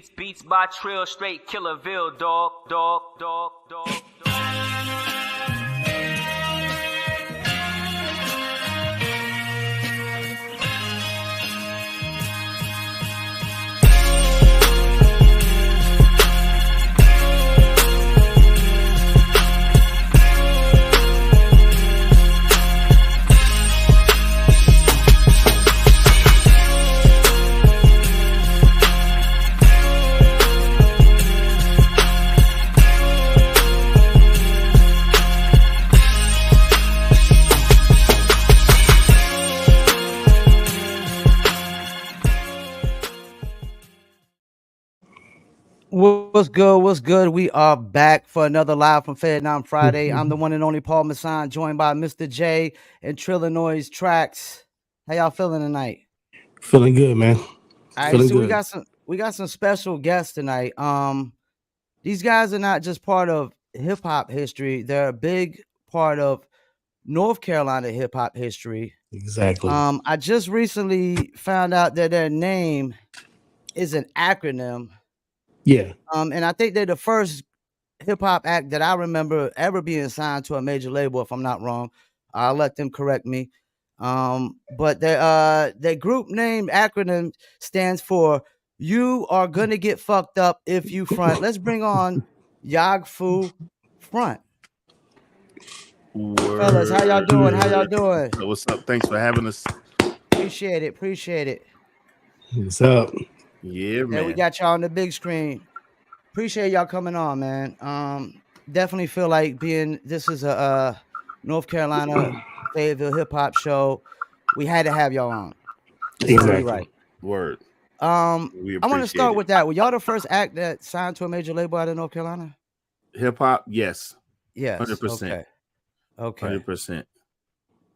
Beats by Trill, straight Killerville, dog. What's good? What's good? We are back for another Live from Fayettenam Friday. I'm the one and only Paul Masson, joined by Mr. J and Trillanoyx Trax. How y'all feeling tonight? Feeling good, man. All right, Feeling so good. we got some special guests tonight. These guys are not just part of hip hop history; they're a big part of North Carolina hip hop history. Exactly. I just recently found out that their name is an acronym. Yeah. And I think they're the first hip hop act that I remember ever being signed to a major label. If I'm not wrong, I'll let them correct me. But their group name acronym stands for "You Are Gonna Get Fucked Up If You Front." Let's bring on YAGGFU Front. Word. Fellas, how y'all doing? How y'all doing? What's up? Thanks for having us. Appreciate it. What's up? Yeah, man. And we got y'all on the big screen. Appreciate y'all coming on, man. Definitely feel like this is a North Carolina Fayetteville hip hop show. We had to have y'all on. It's Exactly. right. Word. I want to start with that. Were y'all the first act that signed to a major label out of North Carolina? Hip hop, yes. Yes. 100%. Okay. 100%.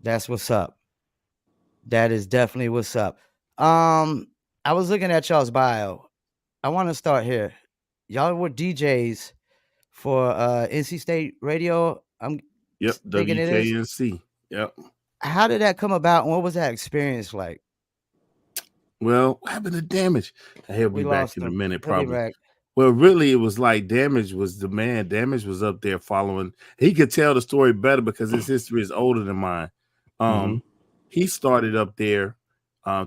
That's what's up. That is definitely what's up. I was looking at y'all's bio. I want to start here. Y'all were DJs for NC State Radio. Yep, WKNC. Yep. How did that come about? And what was that experience like? Well, what happened to Damage? He'll be back in a minute, probably. Well, really, it was like Damage was the man. Damage was up there following. He could tell the story better because his history is older than mine. He started up there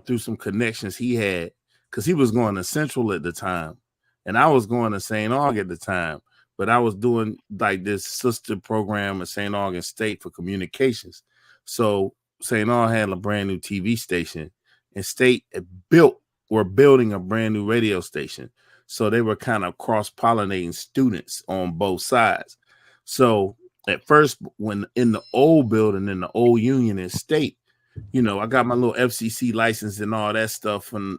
through some connections he had because he was going to Central at the time, and I was going to St. Aug at the time. But I was doing like this sister program at St. Augustine State for communications. So St. Aug had a brand new TV station, and State were building a brand new radio station. So they were kind of cross-pollinating students on both sides. So at first, when in the old building, in the old Union in State, I got my little FCC license and all that stuff. And,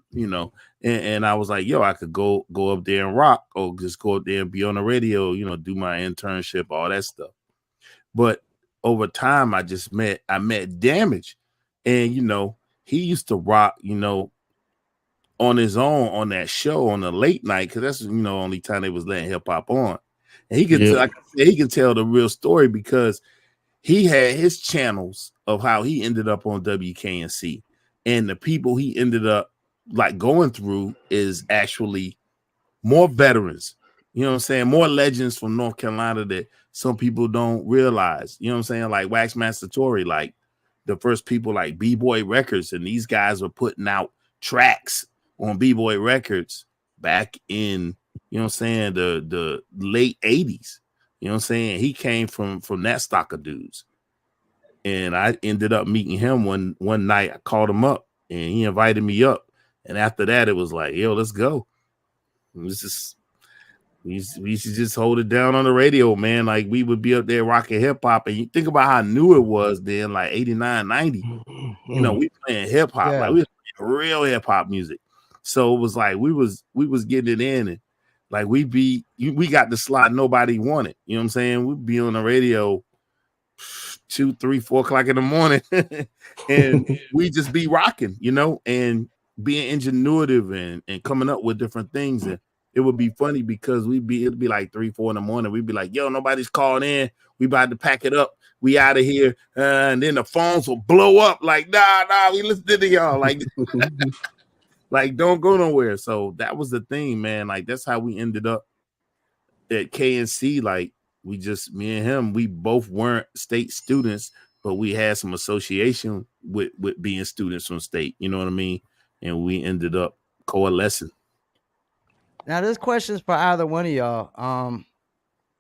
and I was like, yo, I could go up there and rock or just go up there and be on the radio, do my internship, all that stuff. But over time, I met Damage, and, he used to rock, on his own on that show on the late night. Cause that's, only time they was letting hip hop on. And he can tell the real story because he had his channels of how he ended up on WKNC, and the people he ended up like going through is actually more veterans, more legends from North Carolina that some people don't realize, like Waxmaster Tory, like the first people like B-Boy Records, and these guys were putting out tracks on B-Boy Records back in, the late 80s. He came from that stock of dudes. And I ended up meeting him one night. I called him up and he invited me up. And after that, it was like, yo, let's go. We should just hold it down on the radio, man. Like we would be up there rocking hip hop. And you think about how new it was then, like 89, 90. We playing hip hop. Like we was playing real hip hop music. So it was like we was getting it in, and like we got the slot nobody wanted. You know what I'm saying? We'd be on the radio 2, 3, 4 o'clock in the morning, and we just be rocking, and being ingenuitive and coming up with different things. And it would be funny because it'd be like 3, 4 in the morning. We'd be like, yo, nobody's calling in. We about to pack it up. We out of here. And then the phones will blow up like, nah, we listening to y'all. Like, Like, don't go nowhere. So that was the thing, man. Like, that's how we ended up at KNC. Like, me and him, we both weren't state students, but we had some association with being students from state. You know what I mean? And we ended up coalescing. Now, this question is for either one of y'all.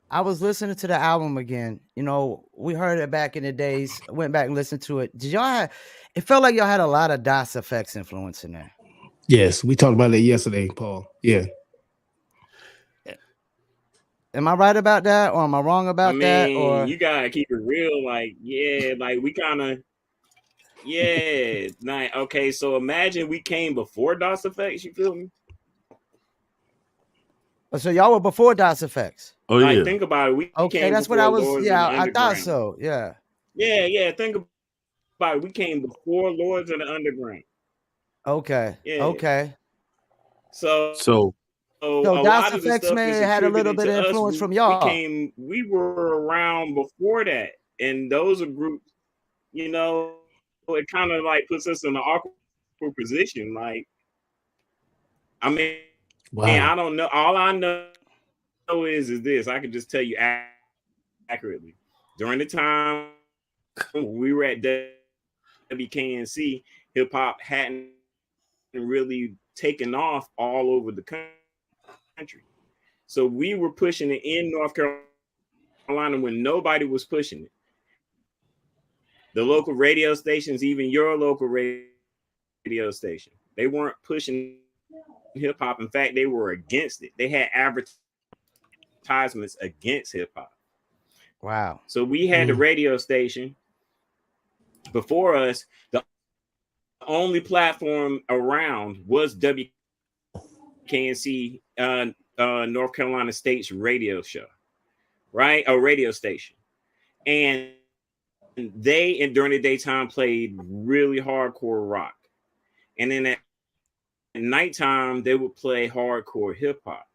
I was listening to the album again. You know, we heard it back in the days. Went back and listened to it. Did y'all have? It felt like y'all had a lot of DOS effects influence in there. Yes, we talked about it yesterday, Paul. Yeah. Am I right about that, or am I wrong about that? Or you gotta keep it real. Like, yeah, like we kind of, yeah. Like, okay, so imagine we came before DOS effects. You feel me? so y'all were before DOS effects. Oh, like, yeah. Think about it. We okay, came that's what I was. Lords Yeah, of the I thought so. Yeah. Yeah. Think about it. We came before Lords of the Underground. Okay. Yeah. Okay. So a DOS lot of the effects stuff may that's had a little bit of influence from y'all. We were around before that, and those are groups. You know, it kind of like puts us in an awkward position. Like, I mean, Wow. I don't know. All I know is this. I can just tell you accurately. During the time we were at WKNC, hip hop hadn't really taken off all over the country. So we were pushing it in North Carolina when nobody was pushing it. The local radio stations, even your local radio station, they weren't pushing hip hop. In fact, they were against it. They had advertisements against hip hop. Wow. So we had the radio station before us. The only platform around was WKNC, North Carolina State's radio show, right? A radio station. And they, during the daytime, played really hardcore rock. And then at nighttime, they would play hardcore hip hop.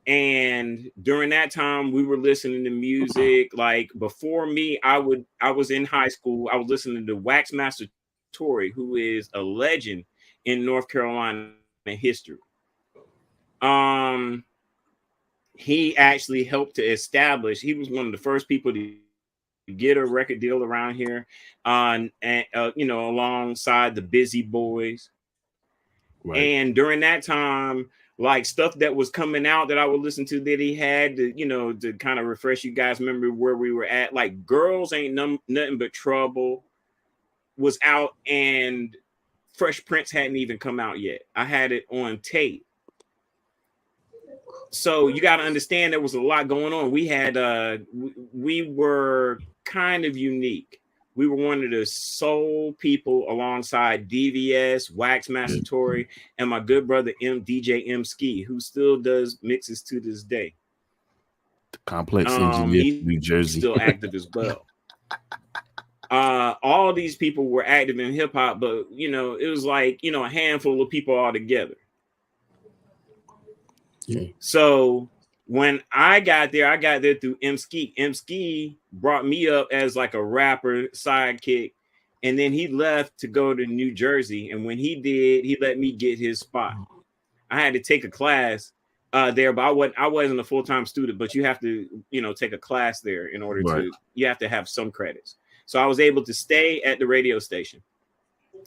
And during that time, we were listening to music. Like, before me, I was in high school. I was listening to Waxmaster Tory, who is a legend in North Carolina history. He actually helped to establish. He was one of the first people to get a record deal around here, alongside the Busy Boys. Right. And during that time, like, stuff that was coming out that I would listen to that he had to kind of refresh you guys remember where we were at. Like, Girls Ain't Nothing But Trouble was out, and Fresh Prince hadn't even come out yet. I had it on tape. So you got to understand there was a lot going on. We had we were kind of unique. We were one of the sole people alongside DVS, Waxmaster Tory, and my good brother DJ M Ski, who still does mixes to this day. The Complex Engineer, New Jersey, still active as well. All these people were active in hip hop, but it was like a handful of people all together. Yeah. So when I got there through M Ski. M Ski brought me up as like a rapper sidekick, and then he left to go to New Jersey. And when he did, he let me get his spot. I had to take a class there, but I wasn't a full-time student. But you have to take a class there in order to. You have to have some credits. So I was able to stay at the radio station.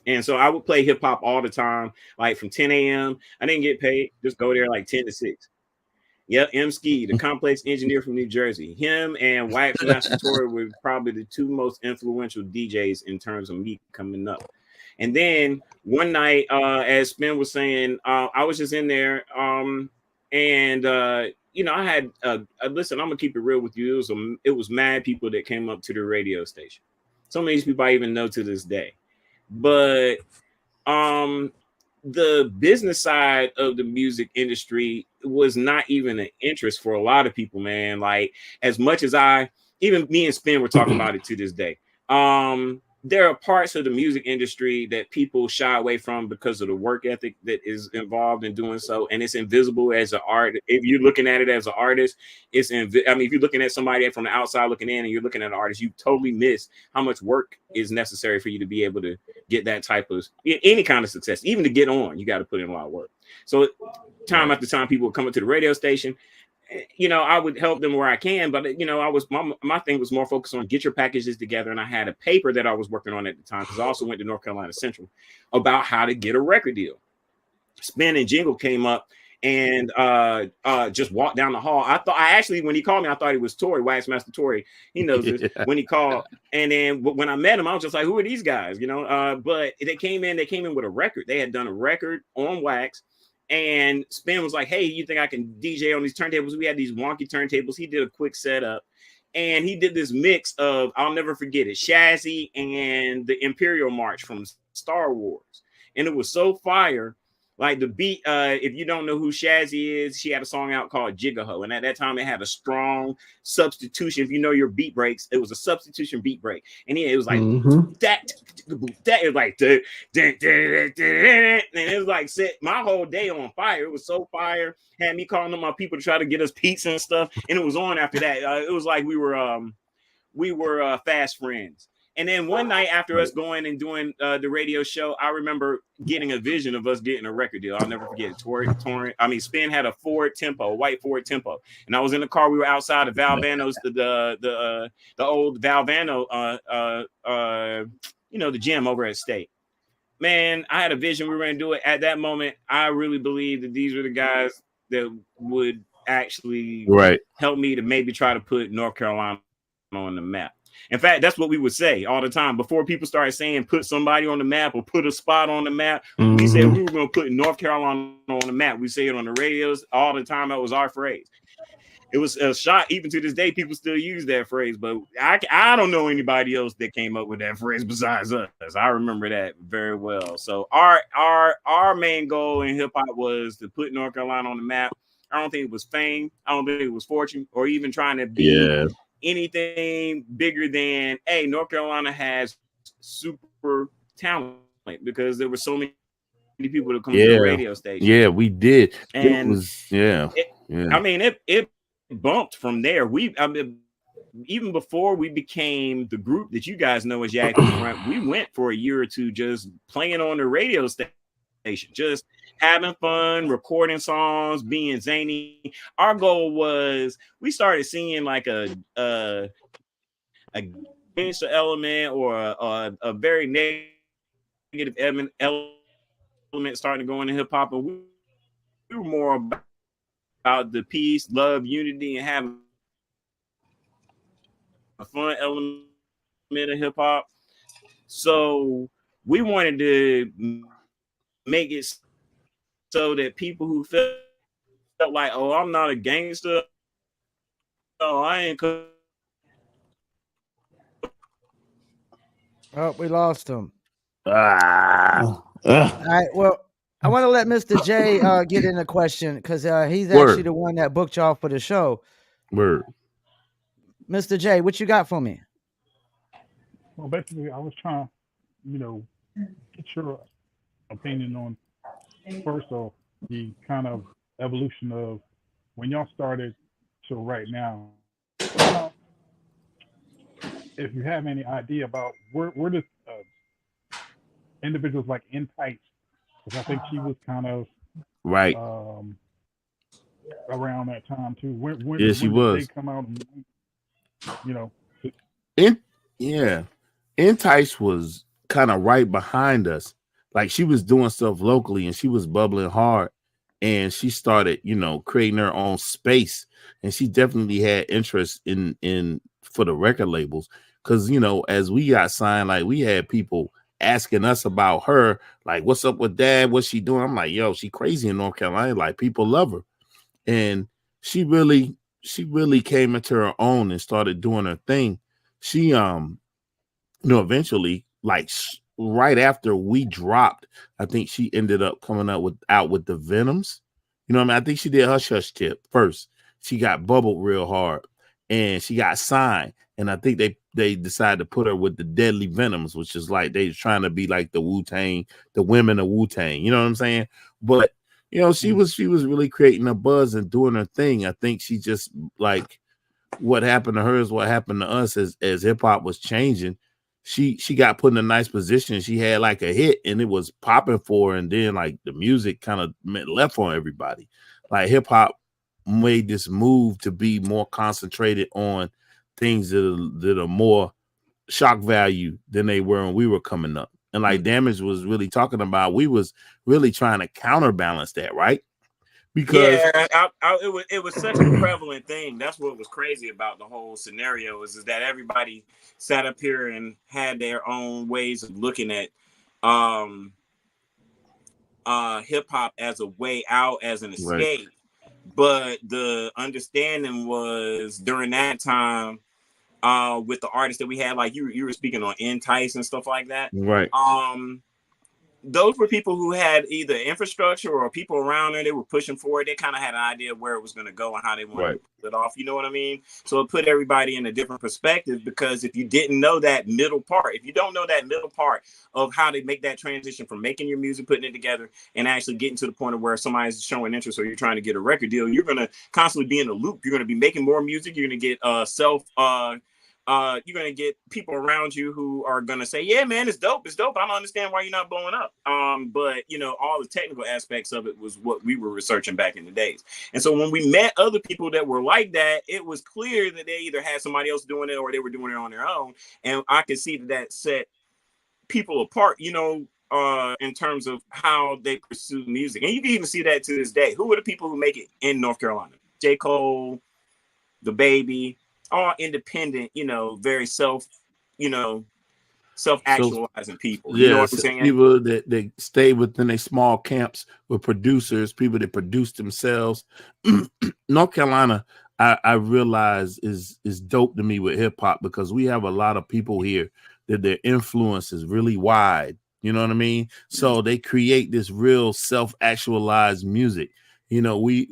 And so I would play hip hop all the time, like from 10 a.m. I didn't get paid, just go there like 10 to 6. Yep, M Ski, the Complex Engineer from New Jersey. Him and Waxmaster Tory were probably the two most influential DJs in terms of me coming up. And then one night, as Spin was saying, I was just in there, and I had listen. I'm gonna keep it real with you. It was mad people that came up to the radio station. Some of these people I even know to this day. But the business side of the music industry was not even an interest for a lot of people, man. Like, as much as even me and Spin were talking about it to this day. there are parts of the music industry that people shy away from because of the work ethic that is involved in doing so, and it's invisible as an art. If you're looking at it as an artist, it's I mean, if you're looking at somebody from the outside looking in, and you're looking at an artist, you totally miss how much work is necessary for you to be able to get that type of any kind of success. Even to get on, you got to put in a lot of work. So time after time, people would come up to the radio station. You know, I would help them where I can, but you know, I was my thing was more focused on get your packages together. And I had a paper that I was working on at the time, because I also went to North Carolina Central, about how to get a record deal. Spin and Jingle came up and just walked down the hall. I actually, when he called me, I thought he was Tory, Waxmaster Tory. He knows this. When he called, and then when I met him, I was just like, who are these guys? You know, but they came in with a record. They had done a record on wax. And Spin was like, hey, you think I can DJ on these turntables? We had these wonky turntables. He did a quick setup. And he did this mix of, I'll never forget it, Shazzy and the Imperial March from Star Wars. And it was so fire. Like the beat, if you don't know who Shazzy is, she had a song out called YAGGFU. And at that time, it had a strong substitution. If you know your beat breaks, it was a substitution beat break. And it was like that. It was like, and it was like set my whole day on fire. It was so fire. Had me calling on my people to try to get us pizza and stuff. And it was on after that. It was like we were fast friends. And then one night after us going and doing the radio show, I remember getting a vision of us getting a record deal. I'll never forget it. Spin had a Ford Tempo, a white Ford Tempo. And I was in the car. We were outside of Valvano's, the old Valvano, the gym over at State. Man, I had a vision. We were going to do it. At that moment, I really believed that these were the guys that would actually help me to maybe try to put North Carolina on the map. In fact, that's what we would say all the time before people started saying put somebody on the map or put a spot on the map. We said we were going to put North Carolina on the map. We say it on the radios all the time. That was our phrase. It was a shot. Even to this day, people still use that phrase, but I don't know anybody else that came up with that phrase besides us. I remember that very well. So our main goal in hip hop was to put North Carolina on the map. I don't think it was fame. I don't think it was fortune or even trying to be anything bigger than, hey, North Carolina has super talent, because there were so many people that come to the radio station. Yeah, we did. And it bumped from there. Even before we became the group that you guys know as YAGGFU, we went for a year or two just playing on the radio station, just having fun, recording songs, being zany. Our goal was, we started seeing like a gangster element or a very negative element starting to go into hip hop, and we were more about the peace, love, unity, and having a fun element of hip hop. So we wanted to make it so that people who felt like, oh, I'm not a gangster, oh, I ain't. Oh, we lost him. All right. Well, I want to let Mr. J get in a question, because he's actually the one that booked y'all for the show. Mr. J, what you got for me? Well, basically, I was trying to, get your opinion on, first off, the kind of evolution of when y'all started to right now. If you have any idea about where does individuals like Entice, because I think she was kind of around that time too. When she was. Did they come out and, Entice was kind of right behind us. Like, she was doing stuff locally and she was bubbling hard, and she started, creating her own space, and she definitely had interest in for the record labels. Because, as we got signed, like, we had people asking us about her, like, what's up with Dad? What's she doing? I'm like, yo, she crazy in North Carolina. Like, people love her. And she really came into her own and started doing her thing. She, eventually, like, right after we dropped, I think she ended up coming out with the Venoms. I think she did Hush Hush Tip first. She got bubbled real hard, and she got signed. And I think they they decided to put her with the Deadly Venoms, which is like they trying to be like the Wu-Tang, the women of Wu-Tang. You know what I'm saying? But you know, she was really creating a buzz and doing her thing. I think she just like what happened to her is what happened to us as hip hop was changing. She got put in a nice position. She had like a hit and it was popping for her, and then like the music kind of left on everybody. Like hip hop made this move to be more concentrated on things that are more shock value than they were when we were coming up. And like Damage was really talking about, we was really trying to counterbalance that, right? Because it was such a prevalent thing. That's what was crazy about the whole scenario is that everybody sat up here and had their own ways of looking at hip hop as a way out, as an escape. Right. But the understanding was during that time, with the artists that we had, like you were speaking on Entice and stuff like that. Right. Those were people who had either infrastructure or people around there. They were pushing forward. They kind of had an idea of where it was going to go and how they wanted to pull it off. You know what I mean? So it put everybody in a different perspective, because if you didn't know that middle part, if you don't know that middle part of how to make that transition from making your music, putting it together, and actually getting to the point of where somebody's showing interest or you're trying to get a record deal, you're going to constantly be in a loop. You're going to be making more music. You're going to get you're going to get people around you who are going to say, yeah, man, it's dope. It's dope. I don't understand why you're not blowing up. But, you know, all the technical aspects of it was what we were researching back in the days. And so when we met other people that were like that, it was clear that they either had somebody else doing it or they were doing it on their own. And I could see that set people apart, you know, in terms of how they pursue music. And you can even see that to this day. Who are the people who make it in North Carolina? J. Cole, The Baby, all independent, you know, very self-actualizing people. You know what I'm saying? People that stay within their small camps with producers, people that produce themselves. North Carolina, I realize is dope to me with hip hop, because we have a lot of people here that their influence is really wide. You know what I mean? So they create this real self-actualized music. You know, we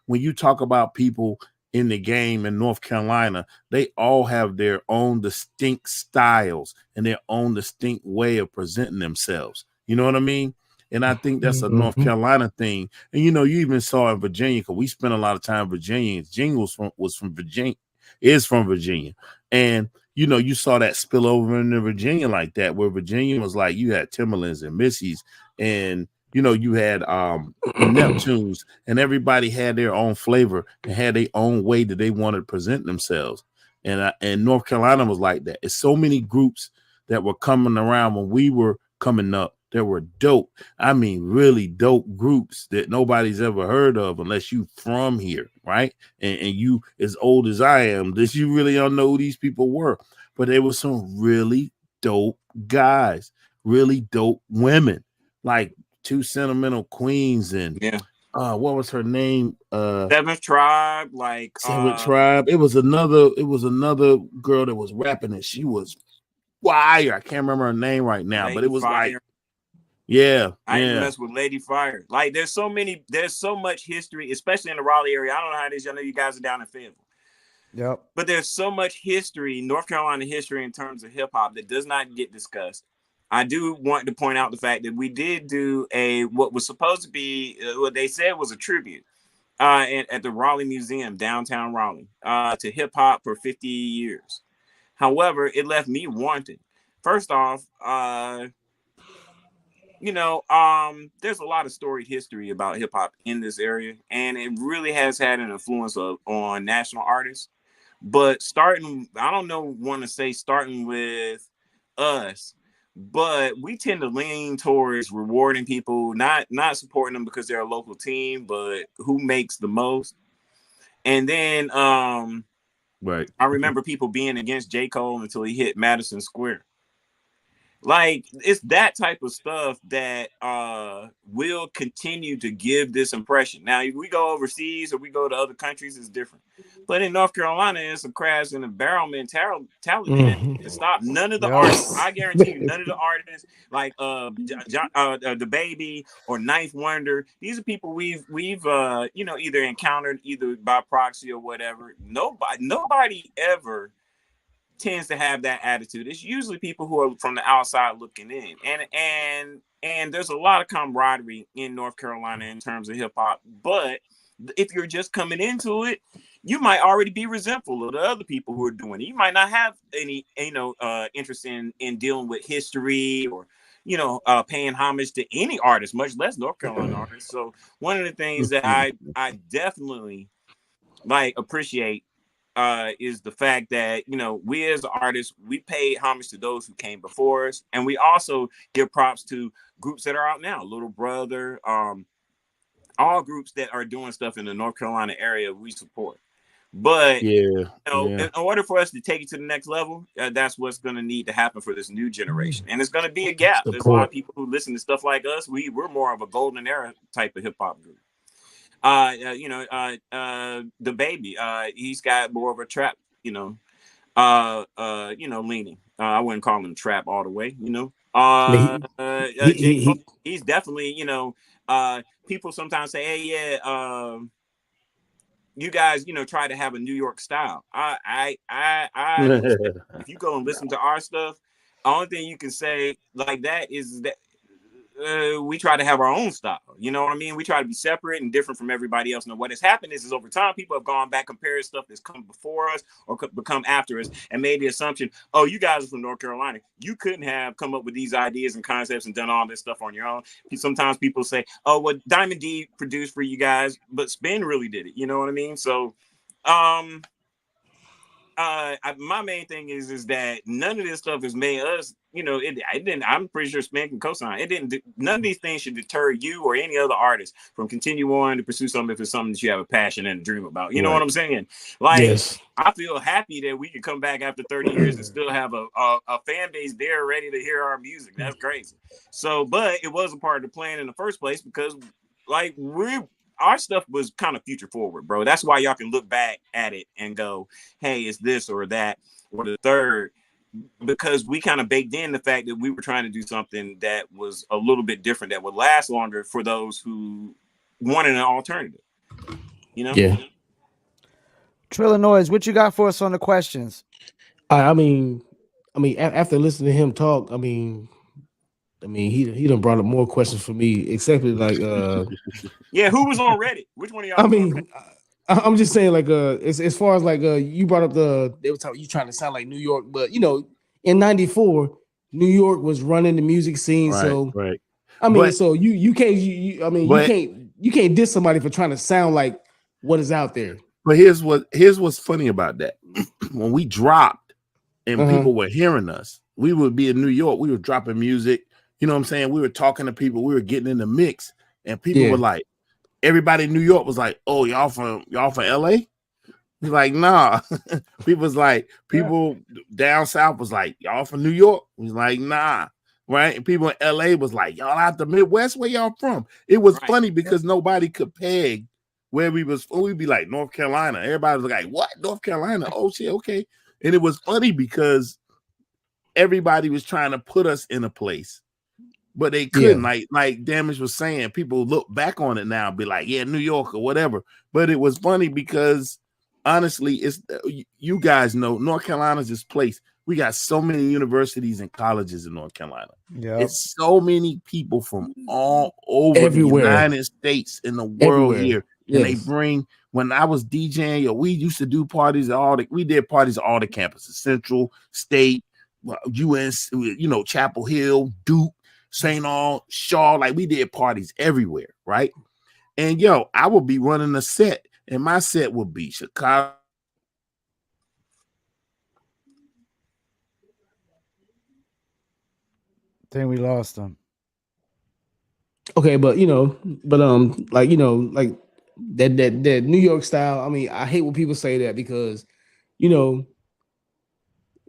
when you talk about people in the game in North Carolina, they all have their own distinct styles and their own distinct way of presenting themselves. You know what I mean? And I think that's a North Carolina thing. And, you know, you even saw in Virginia, because we spent a lot of time in Virginia. Jingle was from Virginia, is from Virginia. And, you know, you saw that spill over into Virginia like that, where Virginia was like, you had Timberlands and Missy's, and you know, you had Neptunes, and everybody had their own flavor and had their own way that they wanted to present themselves. And North Carolina was like that. It's so many groups that were coming around when we were coming up. There were dope, I mean, really dope groups that nobody's ever heard of unless you from here, right? And you as old as I am, this you really don't know who these people were. But there were some really dope guys, really dope women, like Two Sentimental Queens, and what was her name? Seventh Tribe, like Seventh Tribe. It was another girl that was rapping, and she was fire. I can't remember her name right now, but it was Fire. Like, I didn't mess with Lady Fire. Like, there's so much history, especially in the Raleigh area. I don't know how it is. I know you guys are down in Fayetteville. Yep. But there's so much history, North Carolina history, in terms of hip hop that does not get discussed. I do want to point out the fact that we did do what was supposed to be what they said was a tribute at the Raleigh Museum, downtown Raleigh, to hip hop for 50 years. However, it left me wanting. First off, you know, there's a lot of storied history about hip hop in this area, and it really has had an influence on national artists. But starting with us, but we tend to lean towards rewarding people, not supporting them because they're a local team, but who makes the most. And then right, I remember people being against J. Cole until he hit Madison Square. Like, it's that type of stuff that will continue to give this impression. Now, if we go overseas or we go to other countries, it's different. But in North Carolina, it's a crash in the barrel mentality. To stop none of the artists. I guarantee you, none of the artists like The Baby or Ninth Wonder. These are people we've you know, either encountered either by proxy or whatever. Nobody ever tends to have that attitude. It's usually people who are from the outside looking in, and there's a lot of camaraderie in North Carolina in terms of hip hop. But if you're just coming into it, you might already be resentful of the other people who are doing it. You might not have any, interest in dealing with history or, paying homage to any artist, much less North Carolina artists. So one of the things that I definitely appreciate is the fact that, we as artists, we pay homage to those who came before us, and we also give props to groups that are out now, Little Brother, all groups that are doing stuff in the North Carolina area we support. But in order for us to take it to the next level, that's what's going to need to happen for this new generation, and it's going to be a gap. There's a lot of people who listen to stuff like us. We're more of a golden era type of hip hop group. The Baby, he's got more of a trap, leaning. I wouldn't call him trap all the way, he's definitely, people sometimes say, hey, yeah, you guys, try to have a New York style. I understand. If you go and listen to our stuff, the only thing you can say like that is that we try to have our own style. You know what I mean? We try to be separate and different from everybody else. Now, what has happened is over time, people have gone back, compared stuff that's come before us or could become after us, and made the assumption, oh, you guys are from North Carolina. You couldn't have come up with these ideas and concepts and done all this stuff on your own. Sometimes people say, oh, well, Diamond D produced for you guys, but Spin really did it. You know what I mean? So, my main thing is that none of this stuff has made us, it didn't. I'm pretty sure Spin can co-sign. It didn't. None of these things should deter you or any other artist from continue on to pursue something if it's something that you have a passion and a dream about. You know what I'm saying? Yes. I feel happy that we can come back after 30 years and still have a fan base there ready to hear our music. That's crazy. So, but it wasn't part of the plan in the first place because, our stuff was kind of future forward, bro. That's why y'all can look back at it and go, hey, it's this or that or the third, because we kind of baked in the fact that we were trying to do something that was a little bit different, that would last longer for those who wanted an alternative. Yeah. Trillanoyx, what you got for us on the questions? I mean, after listening to him talk, he done brought up more questions for me, except yeah, who was on Reddit? Which one of y'all? I'm just saying, as far as you brought up they were talking, you trying to sound like New York, but in '94, New York was running the music scene. Right. So you can't diss somebody for trying to sound like what is out there. But here's what's funny about that. When we dropped and people were hearing us, we would be in New York, we were dropping music. You know what I'm saying? We were talking to people, we were getting in the mix, and people were like, everybody in New York was like, oh, y'all from LA? He's like, nah. People down south was like, y'all from New York? He's like, nah. Right? And people in LA was like, y'all out the Midwest, where y'all from? It was funny because nobody could peg where we was. We'd be like, North Carolina. Everybody was like, what? North Carolina? Oh shit, okay. And it was funny because everybody was trying to put us in a place, but they couldn't. Like Damage was saying, people look back on it now and be like, yeah, New York or whatever. But it was funny because honestly, it's, you guys know, North Carolina's this place. We got so many universities and colleges in North Carolina. Yeah, it's so many people from all over the United States in the world here. And they bring, when I was DJing, we used to do parties at we did parties at all the campuses, Central, State, UNC, Chapel Hill, Duke, St. All, Shaw, we did parties everywhere, right? And I would be running a set, and my set would be Chicago. I think we lost them. Okay, but that New York style. I mean, I hate when people say that because, New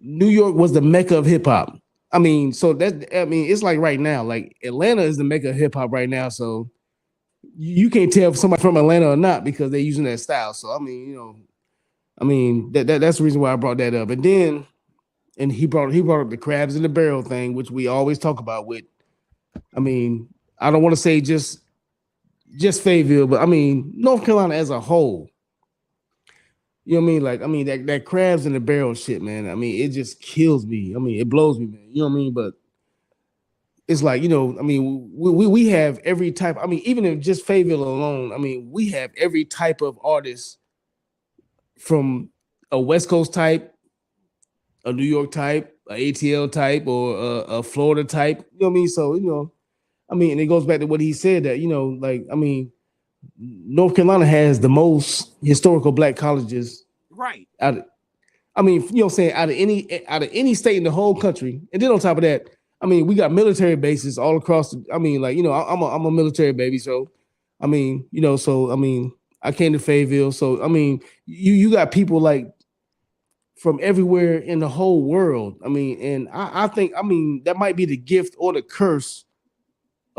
York was the mecca of hip hop. I mean, it's like right now, like Atlanta is the mecca of hip hop right now. So you can't tell if somebody from Atlanta or not because they're using that style. So that's the reason why I brought that up. And then, he brought up the crabs in the barrel thing, which we always talk about. I don't want to say just. just Fayetteville, but North Carolina as a whole. I mean, North Carolina as a whole, I mean, it's like right now, like Atlanta is the mecca of hip hop right now. So you can't tell if somebody from Atlanta or not because they using that style. So that's the reason why I brought that up. And then, he brought up the crabs in the barrel thing, which we always talk about with. I don't want to say just You know what I mean? Like, I mean, that crabs in the barrel shit, man. I mean, it just kills me. I mean, it blows me, man. You know what I mean? But it's like, you know, I mean, we have every type. I mean, even if just Fayetteville alone, I mean, we have every type of artist from a West Coast type, a New York type, a ATL type, or a Florida type. You know what I mean? So, you know, I mean, and it goes back to what he said that, you know, like, I mean, North Carolina has the most historical black colleges. Right. I mean, you know what I'm saying, out of any state in the whole country. And then on top of that, I mean, we got military bases all across I mean, like, you know, I'm a military baby, so I mean, you know, so I mean, I came to Fayetteville, so I mean, you got people like from everywhere in the whole world. I mean, and I think, I mean, that might be the gift or the curse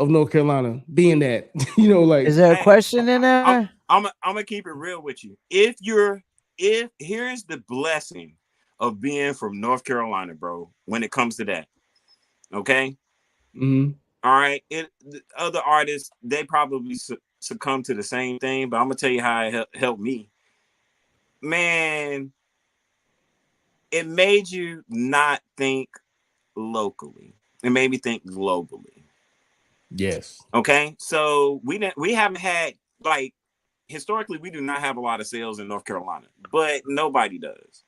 of North Carolina, being that, you know, like, is there a question in there? I'm gonna keep it real with you. If here's the blessing of being from North Carolina, bro, when it comes to that. Okay. mm-hmm. All right. The other artists, they probably succumb to the same thing, but I'm gonna tell you how it helped me. Man, it made you not think locally. It made me think globally. Yes. Okay. So we haven't had, like, historically, we do not have a lot of sales in North Carolina, but nobody does.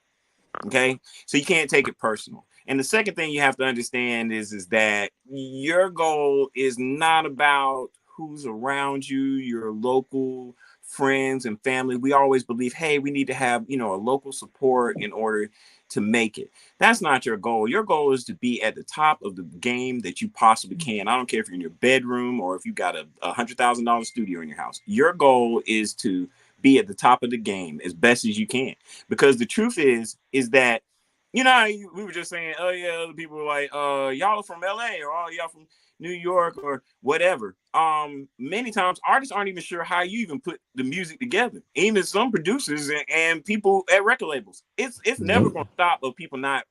Okay. So you can't take it personal. And the second thing you have to understand is that your goal is not about who's around you, your local friends and family. We always believe, hey, we need to have, you know, a local support in order to make it. That's not your goal. Your goal is to be at the top of the game that you possibly can. I don't care if you're in your bedroom or if you got a $100,000 studio in your house. Your goal is to be at the top of the game as best as you can. Because the truth is that, you know, we were just saying, oh yeah, other people were like, y'all are from LA, or oh, y'all from New York, or whatever. Many times artists aren't even sure how you even put the music together. Even some producers and people at record labels. It's never gonna stop of people not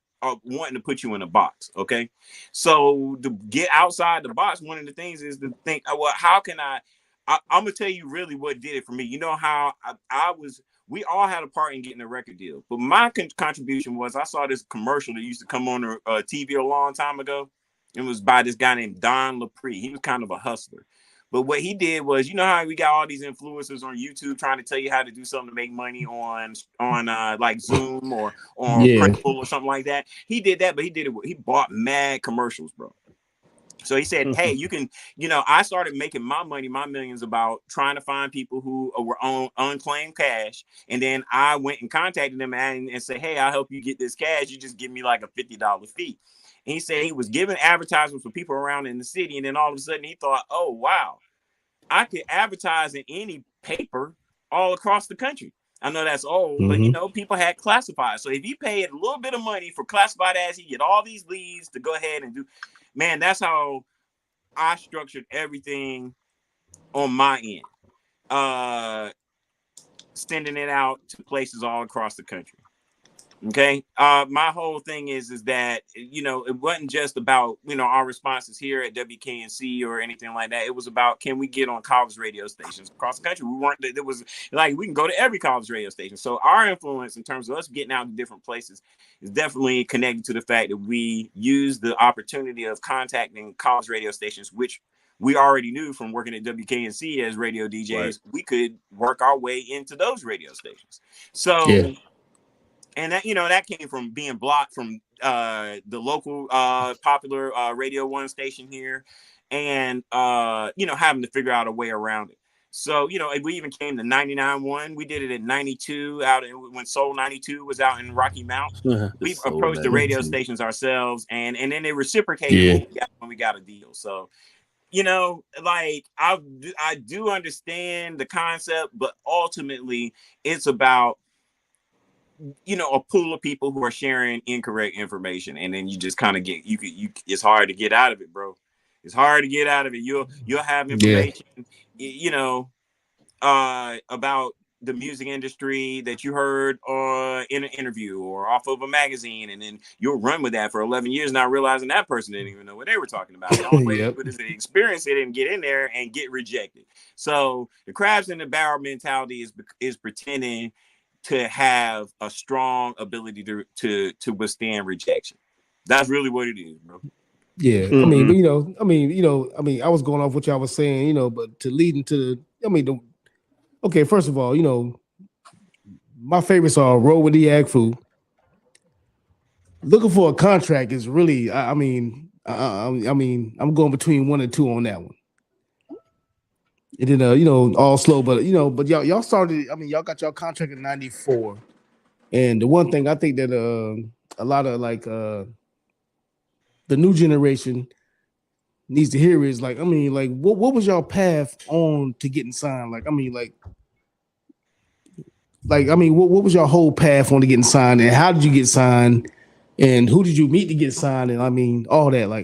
wanting to put you in a box. Okay. So to get outside the box, one of the things is to think, well, how can I'm gonna tell you really what did it for me. You know how we all had a part in getting a record deal, but my contribution was I saw this commercial that used to come on TV a long time ago. It was by this guy named Don Lapre. He was kind of a hustler, but what he did was, you know how we got all these influencers on YouTube trying to tell you how to do something to make money on like Zoom or Printful or something like that. He did that, but he bought mad commercials, bro. So he said, hey, you can, you know, I started making my money, my millions, about trying to find people who were on unclaimed cash. And then I went and contacted them and said, hey, I'll help you get this cash. You just give me like a $50 fee. And he said he was giving advertisements for people around in the city. And then all of a sudden he thought, oh, wow, I could advertise in any paper all across the country. I know that's old, but you know, people had classifieds. So if you paid a little bit of money for classified ads, you get all these leads to go ahead and do. Man, that's how I structured everything on my end, sending it out to places all across the country. Okay. My whole thing is that, you know, it wasn't just about, you know, our responses here at WKNC or anything like that. It was about, can we get on college radio stations across the country? It was like, we can go to every college radio station. So our influence in terms of us getting out to different places is definitely connected to the fact that we use the opportunity of contacting college radio stations, which we already knew from working at WKNC as radio DJs, right. We could work our way into those radio stations. So, and that, you know, that came from being blocked from the local popular Radio 1 station here, and you know, having to figure out a way around it. So, you know, we even came to 99.1. We did it at 92 when Soul 92 was out in Rocky Mount. We approached the radio stations ourselves, and then they reciprocated when we got a deal. So, you know, like I do understand the concept, but ultimately it's about, you know, a pool of people who are sharing incorrect information, and then you just kind of get it's hard to get out of it, bro. It's hard to get out of it. You'll have information, you know, about the music industry that you heard in an interview or off of a magazine, and then you'll run with that for 11 years, not realizing that person didn't even know what they were talking about. The only way to do it is to experience it and get in there and get rejected. So the crabs in the barrel mentality is pretending to have a strong ability to withstand rejection. That's really what it is, bro. Yeah, I mean, but I was going off what y'all was saying, but to lead into okay, first of all, my favorites are Roll with the YAGGFU. Looking for a contract is really, I'm going between 1 and 2 on that one. And then, all slow, but y'all started. I mean, y'all got y'all contract in '94, and the one thing I think that a lot of the new generation needs to hear is what was y'all path on to getting signed? What was your whole path on to getting signed, and how did you get signed, and who did you meet to get signed, and all that. I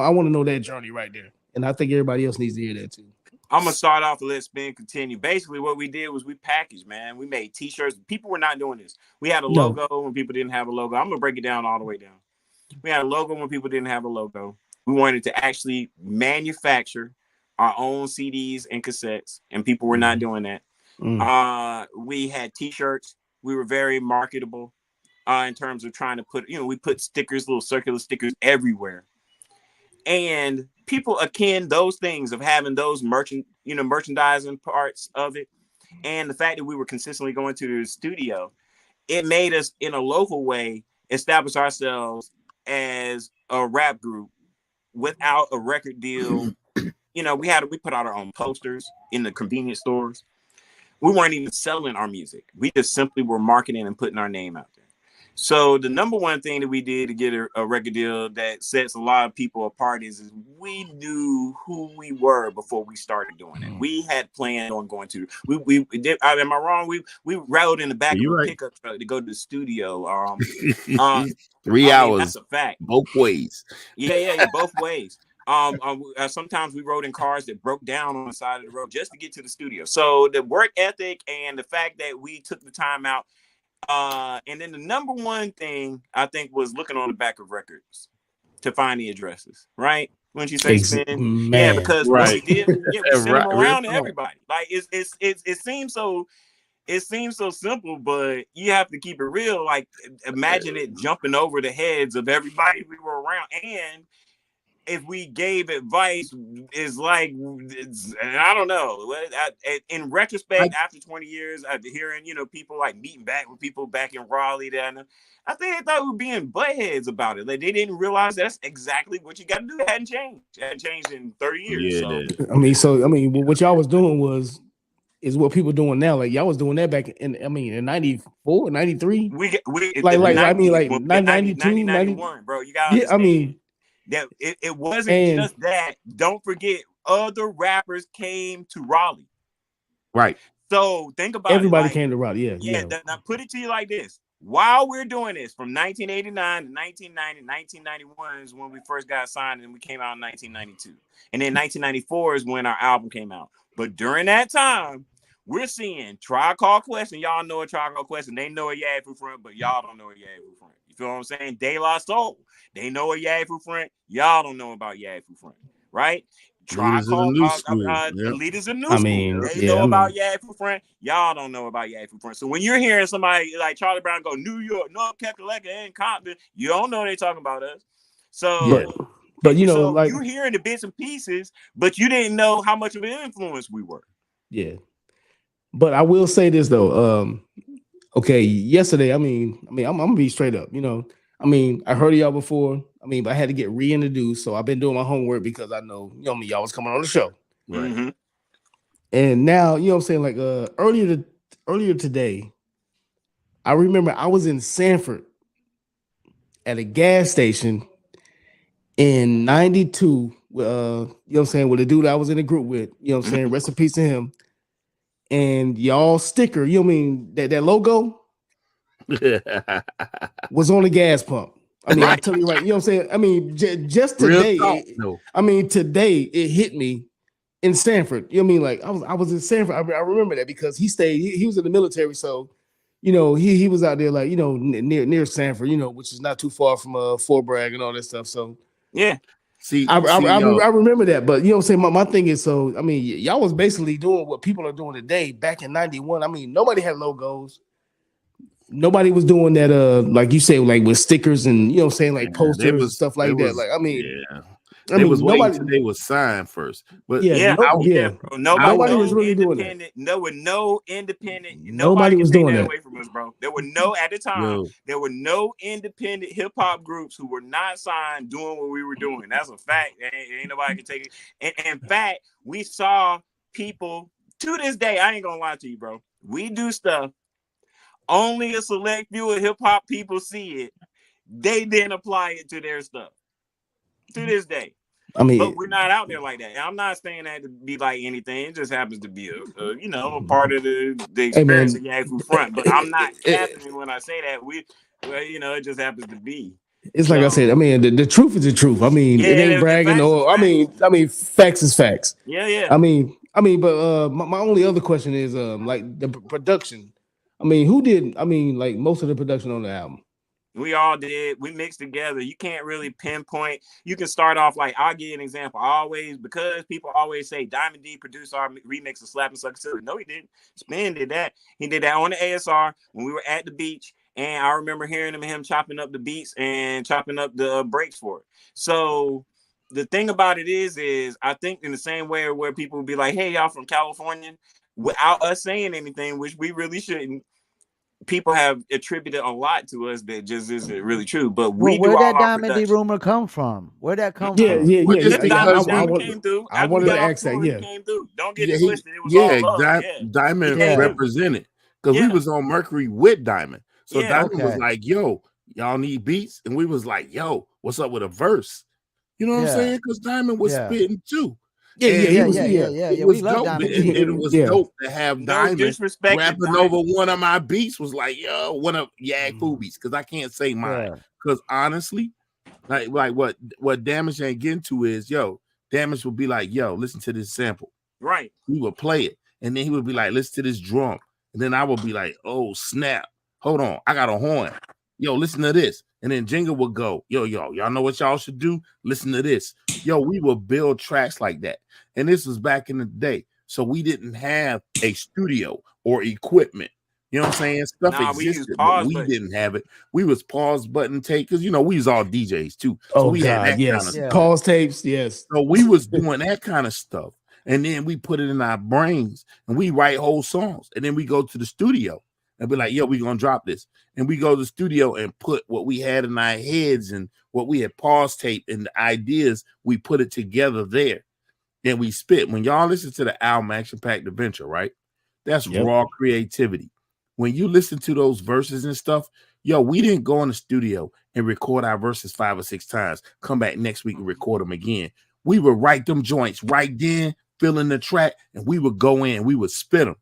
want to know that journey right there, and I think everybody else needs to hear that too. I'm gonna start off and let Spin continue. Basically, what we did was we packaged, man. We made T-shirts. People were not doing this. We had a logo when people didn't have a logo. I'm gonna break it down all the way down. We had a logo when people didn't have a logo. We wanted to actually manufacture our own CDs and cassettes, and people were not doing that. We had T-shirts. We were very marketable in terms of trying to put, we put stickers, little circular stickers everywhere. And people akin those things of having those merchandising parts of it, and the fact that we were consistently going to the studio, it made us in a local way establish ourselves as a rap group without a record deal. We put out our own posters in the convenience stores. We weren't even selling our music. We just simply were marketing and putting our name out there. So the number one thing that we did to get a record deal that sets a lot of people apart is we knew who we were before we started doing it. We had planned on going to. We did. Am I wrong? We rode in the back of a pickup truck to go to the studio. 3 hours. That's a fact. Both ways. Yeah, both ways. Sometimes we rode in cars that broke down on the side of the road just to get to the studio. So the work ethic and the fact that we took the time out. And then the number one thing I think was looking on the back of records to find the addresses, right? When you say Spin, yeah, because what we did, we sent them around to everybody. Like it seems so simple, but you have to keep it real. Like imagine it jumping over the heads of everybody we were around, and if we gave advice, is like, I don't know. In retrospect, after 20 years, after hearing, people like meeting back with people back in Raleigh, I think they thought we were being buttheads about it. Like they didn't realize that's exactly what you got to do. It hadn't changed. It hadn't changed in 30 years. Yeah. So what y'all was doing is what people doing now. Like y'all was doing that back in 94, 93. We 92, 91, bro. You gotta understand. That it wasn't just that. Don't forget, other rappers came to Raleigh. Right. So think about everybody came to Raleigh. Yeah. Now put it to you like this. While we're doing this, from 1989 to 1990, 1991 is when we first got signed, and we came out in 1992. And then 1994 is when our album came out. But during that time, we're seeing Tribe Called Quest, and y'all know a Tribe Called Quest, and they know a YAGGFU front, but y'all don't know a YAGGFU front. You feel what I'm saying? De La Soul, they know a YAGGFU front. Y'all don't know about YAGGFU front, right? Tribe Called Leaders of New School. They know about YAGGFU front. Y'all don't know about YAGGFU front. So when you're hearing somebody like Charlie Brown go New York, North Carolina, and Compton, you don't know they talking about us. So, but you're hearing the bits and pieces, but you didn't know how much of an influence we were. Yeah. But I will say this though. Okay, yesterday, I'm gonna be straight up. I heard of y'all before. But I had to get reintroduced, so I've been doing my homework because I know, y'all was coming on the show. Right. Mm-hmm. And now, what I'm saying, like earlier today, I remember I was in Sanford at a gas station in 92, with with a dude I was in a group with, rest in peace to him. And y'all sticker, that logo was on the gas pump. I tell you right, just today, today it hit me in Sanford. I was in Sanford. I remember that because he was in the military, so he was out there near Sanford, which is not too far from Fort Bragg and all that stuff. So yeah. I remember that, but my thing is, y'all was basically doing what people are doing today back in 91. Nobody had logos. nobody was doing that. Like you say, like with stickers and you know, what I'm saying like posters and stuff like that. Like I mean, they was waiting nobody. till they was signed first. But yeah, bro. nobody was really doing that. There were no independent. Nobody was doing that away from us, bro. There were no at the time. There were no independent hip hop groups who were not signed doing what we were doing. That's a fact. Ain't nobody can take it. And in fact, we saw people to this day. I ain't gonna lie to you, bro. We do stuff. Only a select few of hip hop people see it. They then apply it to their stuff. To this day. I mean, but we're not out there like that. And I'm not saying that to be like anything. It just happens to be a part of the experience of YAGGFU front. But I'm not capping when I say that. It just happens to be. It's like I said. I mean, the truth is the truth. I mean, it ain't bragging or I mean, facts is facts. Yeah. I mean, but my only other question is like the production. I mean, who did? I mean, like most of the production on the album. We all did. We mixed together. You can't really pinpoint. You can start off like, I'll give you an example. Because people always say Diamond D produced our remix of Slap and Suck Silly. No, he didn't. Spin did that. He did that on the ASR when we were at the beach. And I remember hearing him chopping up the beats and chopping up the breaks for it. So the thing about it is I think in the same way where people would be like, hey, y'all from California, without us saying anything, which we really shouldn't, people have attributed a lot to us that just isn't really true. But where'd that Diamond D rumor come from? Where'd that come from? Diamond came through. I wanted to ask that. Yeah, came through. Don't get it twisted. It was all love. Diamond represented because we was on Mercury with Diamond. So Diamond was like, "Yo, y'all need beats," and we was like, "Yo, what's up with a verse?" You know what I'm saying? Because Diamond was spitting too. Yeah. It was dope. It was dope to have Diamond rapping over one of my beats. Was like, yo, one of YAGGFU beats, because I can't say mine. Because honestly, like what Damage ain't getting to is, yo, Damage would be like, yo, listen to this sample. Right. He would play it, and then he would be like, listen to this drum, and then I would be like, oh snap, hold on, I got a horn. Yo, listen to this. And then Jingle would go, y'all know what y'all should do? Listen to this. Yo, we would build tracks like that. And this was back in the day. So we didn't have a studio or equipment. You know what I'm saying? Stuff existed, but we didn't have it. We was pause button tape, because, we was all DJs too. So we had that kind of stuff. Pause tapes, yes. So we was doing that kind of stuff. And then we put it in our brains and we write whole songs. And then we go to the studio and be like, yo, we're going to drop this. And we go to the studio and put what we had in our heads and what we had pause tape and the ideas, we put it together there. Then we spit. When y'all listen to the album Action Packed Adventure, right? That's raw creativity. When you listen to those verses and stuff, yo, we didn't go in the studio and record our verses 5 or 6 times. Come back next week and record them again. We would write them joints right then, fill in the track, and we would go in, we would spit them.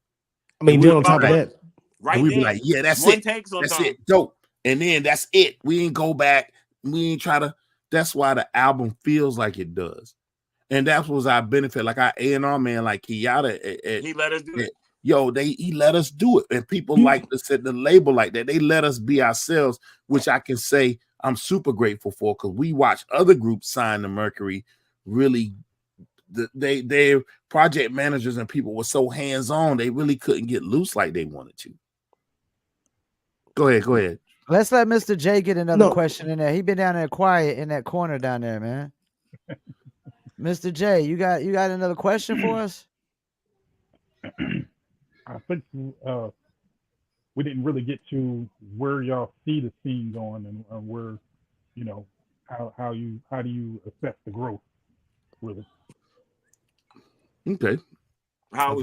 I mean, then on top of that, right, and we'd be like, yeah, that's it. That's it. Dope. And then that's it. We ain't go back. We ain't try to. That's why the album feels like it does. And that was our benefit. Like our A&R man, like Kiyata. He let us do it. Yo, he let us do it. And people like to set the label like that. They let us be ourselves, which I can say I'm super grateful for, because we watch other groups sign to Mercury. Really, their project managers and people were so hands-on, they really couldn't get loose like they wanted to. Go ahead. Let's let Mr. J get another question in there. He been down there quiet in that corner down there, man. Mr. J, you got another question for us? I think we didn't really get to where y'all see the scene going and where, how do you assess the growth, really? Okay. How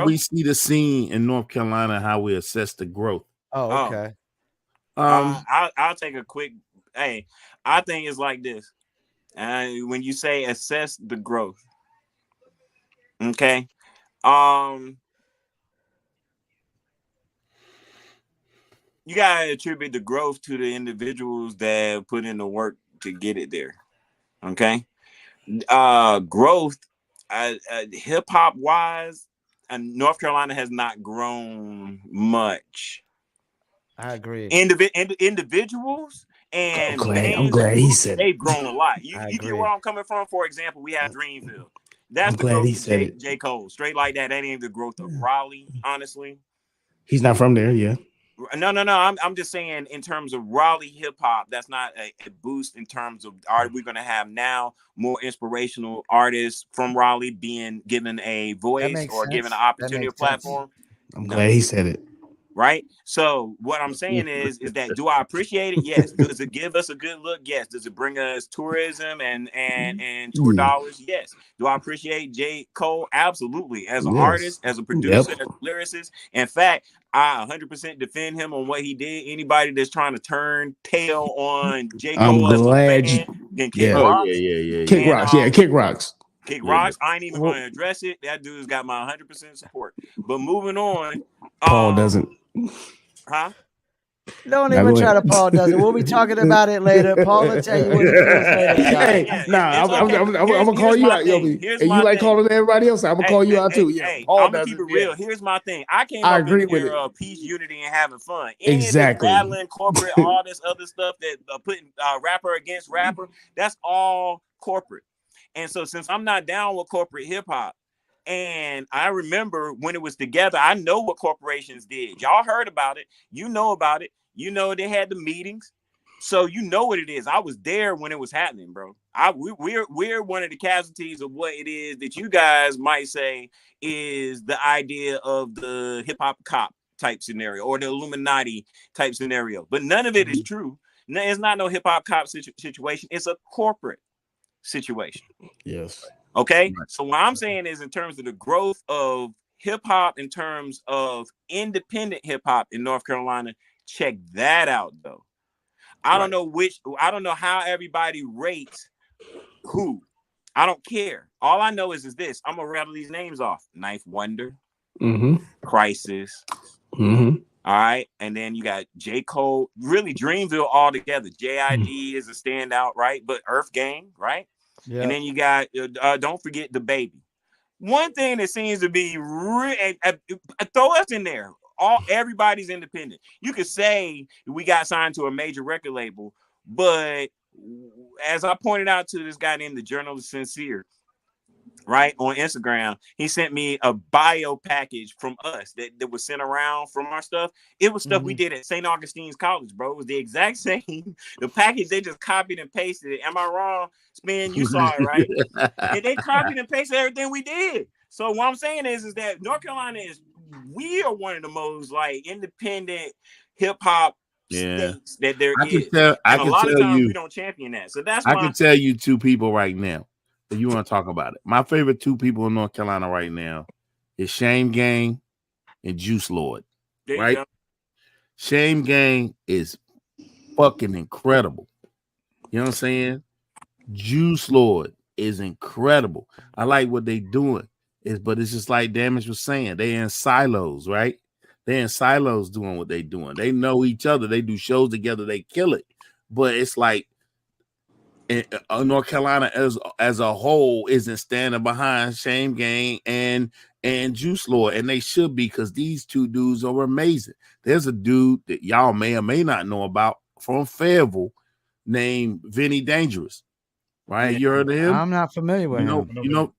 we see the scene in North Carolina, how we assess the growth. Oh, okay. I'll take a quick. Hey, I think it's like this. When you say assess the growth, okay. You gotta attribute the growth to the individuals that put in the work to get it there. Okay. Growth, hip hop wise, and North Carolina has not grown much. I agree. Individuals and I'm glad he said they've grown a lot. You get where I'm coming from. For example, we have Dreamville. That's the glad growth he said J. Cole. Straight like that. That ain't the growth of Raleigh, honestly. He's not from there, yeah. No. I'm just saying in terms of Raleigh hip hop, that's not a boost in terms of are we going to have now more inspirational artists from Raleigh being given a voice or given an opportunity or platform? I'm glad he said it. Right. So what I'm saying is that do I appreciate it? Yes. Does it give us a good look? Yes. Does it bring us tourism and tour dollars? Yes. Do I appreciate J. Cole? Absolutely. As an artist, as a producer, as a lyricist. In fact, I 100% defend him on what he did. Anybody that's trying to turn tail on J. Cole as a fan can kick rocks. Kick rocks. Kick rocks. Kick rocks. I ain't even going to address it. That dude's got my 100% support. But moving on. Paul doesn't. Huh? Don't even try to Paul does it. We'll be talking about it later. Paul will tell you what he feels later. I'm gonna call you out, Yobi. And you like calling everybody else. I'm gonna call you out too. Yeah, I'm gonna keep it real. Here's my thing. I came up in here peace, unity, and having fun. Exactly. Battling corporate, all this other stuff that putting rapper against rapper. That's all corporate. And so since I'm not down with corporate hip hop. And I remember when it was together, I know what corporations did. Y'all heard about it. You know about it. You know they had the meetings. So you know what it is. I was there when it was happening, bro. We're one of the casualties of what it is that you guys might say is the idea of the hip hop cop type scenario or the Illuminati type scenario. But none of it is true. No, it's not no hip hop cop situation. It's a corporate situation. Yes. Okay, so what I'm saying is in terms of the growth of hip hop, in terms of independent hip hop in North Carolina, check that out though. I don't know how everybody rates who. I don't care. All I know is this. I'm gonna rattle these names off: Knife Wonder, Crisis. All right, and then you got J. Cole, really Dreamville all together. JID is a standout, right? But Earth Gang, right? Yeah. And then you got, don't forget the Baby. One thing that seems to be throw us in there. Everybody's independent. You could say we got signed to a major record label, but as I pointed out to this guy named the Journalist Sincere, right, on Instagram, he sent me a bio package from us that was sent around from our stuff. It was stuff we did at St. Augustine's College, bro. It was the exact same. The package, they just copied and pasted it. Am I wrong, Spin? You saw it, right? And they copied and pasted everything we did. So what I'm saying is that North Carolina we are one of the most like independent hip hop states that there is. And a lot of times we don't champion that. So that's why I can tell you two people right now. If you want to talk about it, my favorite two people in North Carolina right now is Shame Gang and Juice Lord. Right? Shame Gang is fucking incredible. You know what I'm saying? Juice Lord is incredible. I like what they doing. But it's just like Damage was saying, they in silos, right? They in silos doing what they doing. They know each other. They do shows together. They kill it. But it's like North Carolina as a whole isn't standing behind Shame Gang and Juice Lord, and they should be, because these two dudes are amazing. There's a dude that y'all may or may not know about from Fayetteville named Vinny Dangerous, right? You heard of him? I'm not familiar with him.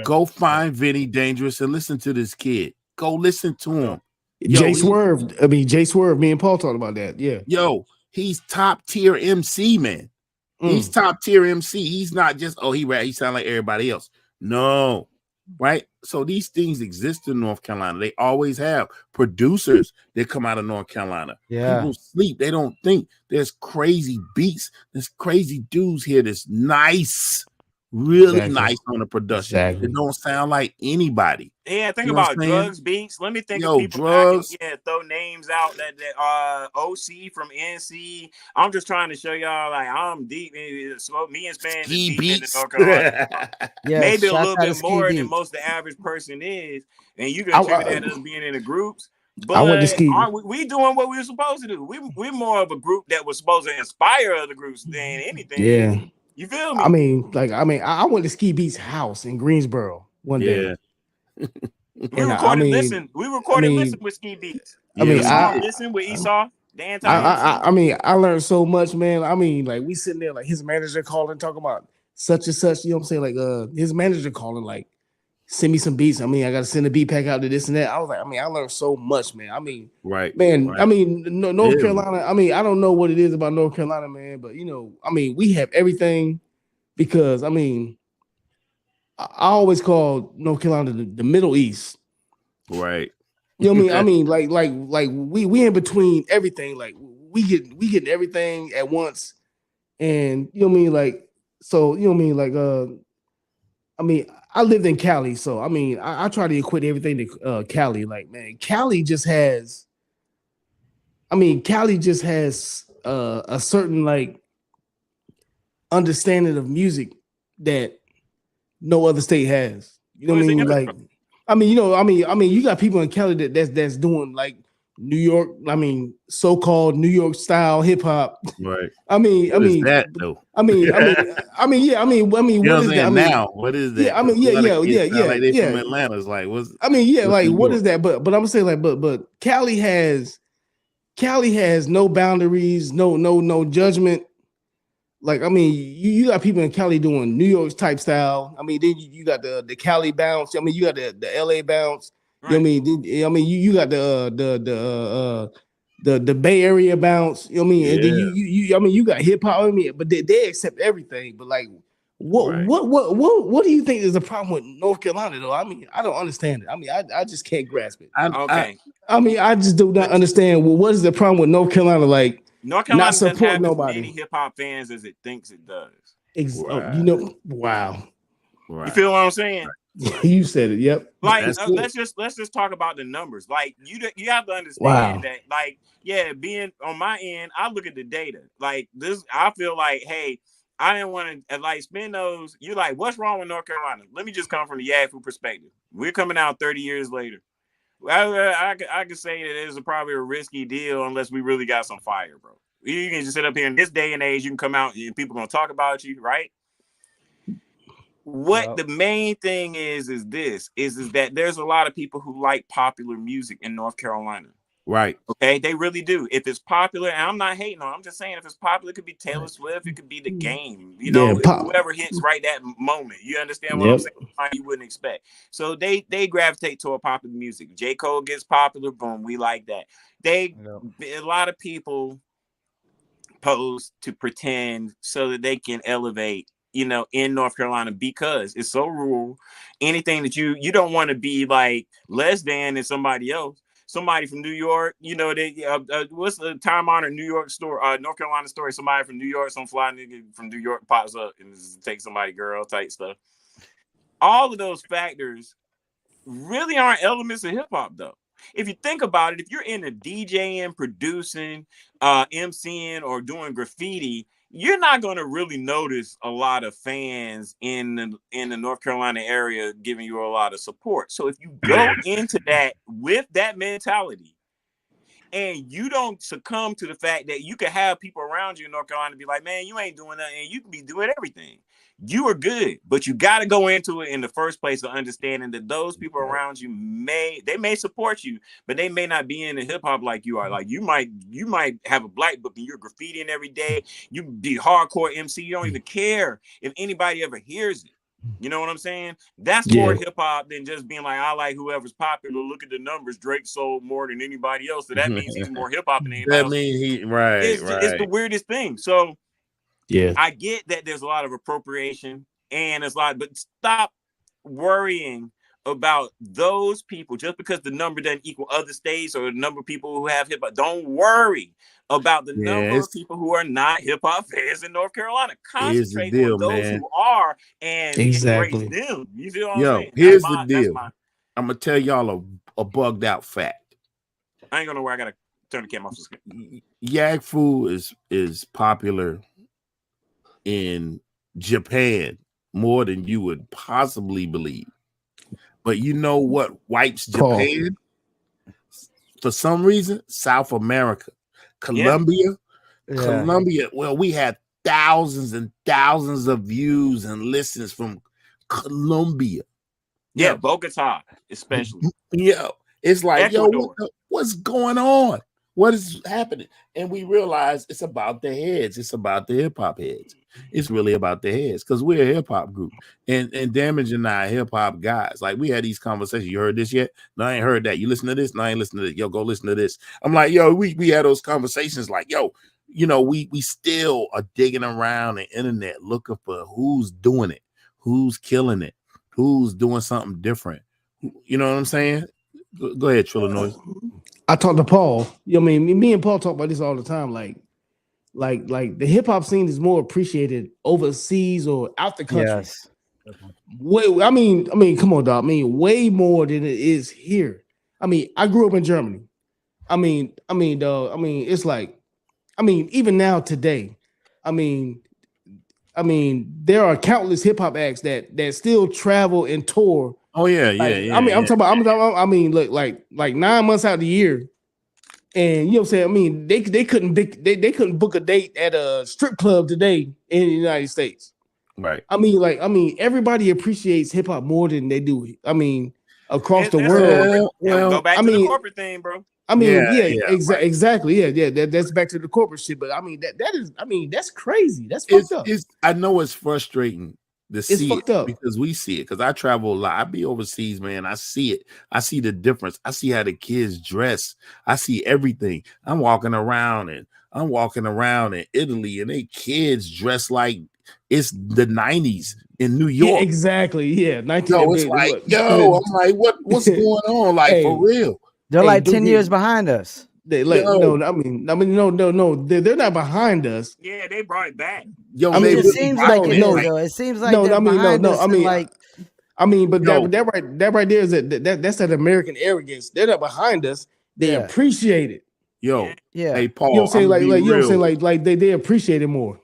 Go find Vinny Dangerous and listen to this kid. Go listen to him. Jay Swerve, me and Paul talked about that. Yeah. Yo, he's top tier MC, man. He's top tier MC. He's not just, he sound like everybody else. No, right? So these things exist in North Carolina. They always have producers that come out of North Carolina. Yeah. People sleep. They don't think. There's crazy beats. There's crazy dudes here that's nice. Really nice on the production. It don't sound like anybody. Yeah, think about drugs beats. Let me think of people drugs. I can throw names out that OC from NC. I'm just trying to show y'all like I'm deep in me and Span deep in the North Carolina. Maybe a little bit more than most the average person is, and you can attribute that us being in the groups. But we doing what we were supposed to do. We're more of a group that was supposed to inspire other groups than anything. Yeah. You feel me? I went to Ski Beat's house in Greensboro one day. We recorded Listen with Ski Beats. Listen with Esau. I learned so much, man. Like we sitting there, like his manager calling, talking about such and such. You know what I'm saying? Like his manager calling, like send me some beats. I mean, I got to send a beat pack out to this and that. I was like, I mean, I learned so much, man. I mean, right, man. right. I mean, North Carolina. I mean, I don't know what it is about North Carolina, man, but I mean, we have everything because I mean, I always call North Carolina the Middle East. Right. You know what I mean? I mean, like we in between everything. Like we get everything at once, and you know what I mean. Like so, you know what I mean. Like I mean, I lived in Cali, so I mean, I try to equate everything to Cali. Like man, Cali just has. I mean, Cali just has a certain like understanding of music that no other state has. You know what I mean? Like, I mean, you got people in Cali that's doing like New York. I mean, so-called New York style hip hop. Right. I mean, what is that though? I mean, yeah. I mean, what is that? I mean, now, what is that? Yeah, I mean, yeah. Like they from Atlanta. It's like, what's? I mean, yeah, like what York? is that? But I'm gonna say like, but Cali has no boundaries, no judgment. Like, I mean, you got people in Cali doing New York type style. I mean, then you got the Cali bounce. I mean, you got the LA bounce. Right. You know what I mean? You got the Bay Area bounce. You know what I mean? Yeah. And then you I mean, you got hip hop. I mean, but they accept everything. But like, what do you think is the problem with North Carolina though? I mean, I don't understand it. I mean, I just can't grasp it. I mean, I just do not understand. Well, what is the problem with North Carolina? Like, North Carolina not support doesn't have nobody. as many hip hop fans as it thinks it does. Wow. Right. You feel what I'm saying? You said it. Yep. Like, let's just talk about the numbers. Like, you have to understand that. Like, yeah, being on my end, I look at the data. Like this, I feel like, hey, I didn't want to like spend those. You're like, what's wrong with North Carolina? Let me just come from the YAGGFU perspective. We're coming out 30 years later. I could say that it's probably a risky deal unless we really got some fire, bro. You can just sit up here in this day and age, you can come out and people gonna talk about you, right? What the main thing is that there's a lot of people who like popular music in North Carolina. Right. Okay, they really do. If it's popular, and I'm not hating on, I'm just saying if it's popular, it could be Taylor Swift, it could be The Game, you know, whoever hits right that moment. You understand what I'm saying? You wouldn't expect. So they gravitate toward popular music. J. Cole gets popular, boom, we like that. A lot of people pose to pretend so that they can elevate, you know, in North Carolina because it's so rural. Anything that you don't want to be like less than somebody else. Somebody from New York, you know, they what's the time-honored North Carolina story? Somebody from New York, some fly nigga from New York pops up and takes somebody girl type stuff. All of those factors really aren't elements of hip-hop, though. If you think about it, if you're into DJing, producing, MCing, or doing graffiti, you're not going to really notice a lot of fans in the North Carolina area giving you a lot of support. So if you go into that with that mentality and you don't succumb to the fact that you can have people around you in North Carolina be like, man, you ain't doing nothing and you can be doing everything. You are good, but you got to go into it in the first place of understanding that those people around you may support you, but they may not be into hip hop like you are. Like you might have a black book and you're graffitiing every day. You be hardcore MC. You don't even care if anybody ever hears it. You know what I'm saying? That's more hip hop than just being like, I like whoever's popular. Look at the numbers. Drake sold more than anybody else, so that means he's more hip hop than anybody else. That means it's the weirdest thing. So. Yeah, I get that there's a lot of appropriation and it's a lot, but stop worrying about those people just because the number doesn't equal other states or the number of people who have hip hop. Don't worry about the number of people who are not hip hop fans in North Carolina. Concentrate on those who are and embrace them. You feel what I'm saying? Here's the deal. I'm gonna tell y'all a bugged out fact. I ain't gonna know where I gotta turn the camera off. YAGGFU is popular in Japan more than you would possibly believe. But you know what wipes Japan? For some reason, South America, Colombia. Well, we had thousands and thousands of views and listens from Colombia. Yeah, Bogota, especially. Yeah, it's like, Ecuador. What's going on? What is happening? And we realize it's about the heads. It's about the hip hop heads. It's really about the heads because we're a hip hop group, and Damage and I hip hop guys. Like, we had these conversations. You heard this yet? No, I ain't heard that. You listen to this? No, I ain't listen to this. Yo, go listen to this. I'm like, yo, we had those conversations. Like, yo, you know, we still are digging around the internet looking for who's doing it, who's killing it, who's doing something different. You know what I'm saying? Go ahead, Trillanoyx. I talked to Paul. You know, I mean, me and Paul talk about this all the time. Like the hip hop scene is more appreciated overseas or out the country. Yes. I mean, come on, dog. I mean, way more than it is here. I mean, I grew up in Germany. I mean, dog. I mean, it's like, I mean, even now today, I mean, there are countless hip hop acts that still travel and tour. Oh yeah, like, yeah. I mean, I'm talking about. I mean, look, like 9 months out of the year, and you know what I'm saying. I mean, they couldn't book a date at a strip club today in the United States. Right. I mean, everybody appreciates hip hop more than they do. I mean, across the world. Well, go back to the corporate thing, bro. I mean, right. Exactly. Yeah. That's back to the corporate shit. But I mean, that is, I mean, that's crazy. That's fucked up. I know it's frustrating to see fucked up because we see it. Because I travel a lot. I be overseas, man. I see it. I see the difference. I see how the kids dress. I see everything. I'm walking around in Italy, and they kids dress like it's the 90s in New York. Yeah, exactly. Yeah, 19. No, it's like, yo, I'm like, what's going on? Like, hey, for real. They're like 10 years behind us. They like no. They're not behind us. Yeah, they brought it back. Yo, I mean, it seems like it is, though. It seems like they're behind us. But that right there is that's that American arrogance. They're not behind us. They appreciate it. Yo, hey Paul, you know what I'm saying? Like you know what I'm saying? Like they appreciate it more.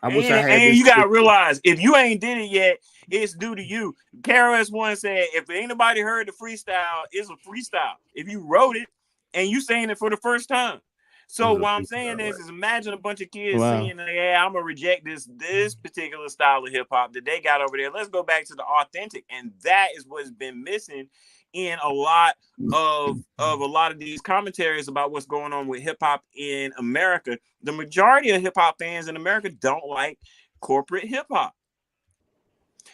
I wish I had. And you gotta realize, if you ain't did it yet, it's due to you. KRS-One said, if ain't nobody heard the freestyle, it's a freestyle. If you wrote it and you saying it for the first time. So what I'm saying is imagine a bunch of kids saying, yeah, I'm gonna reject this particular style of hip hop that they got over there. Let's go back to the authentic. And that is what's been missing in a lot of these commentaries about what's going on with hip hop in America. The majority of hip hop fans in America don't like corporate hip hop.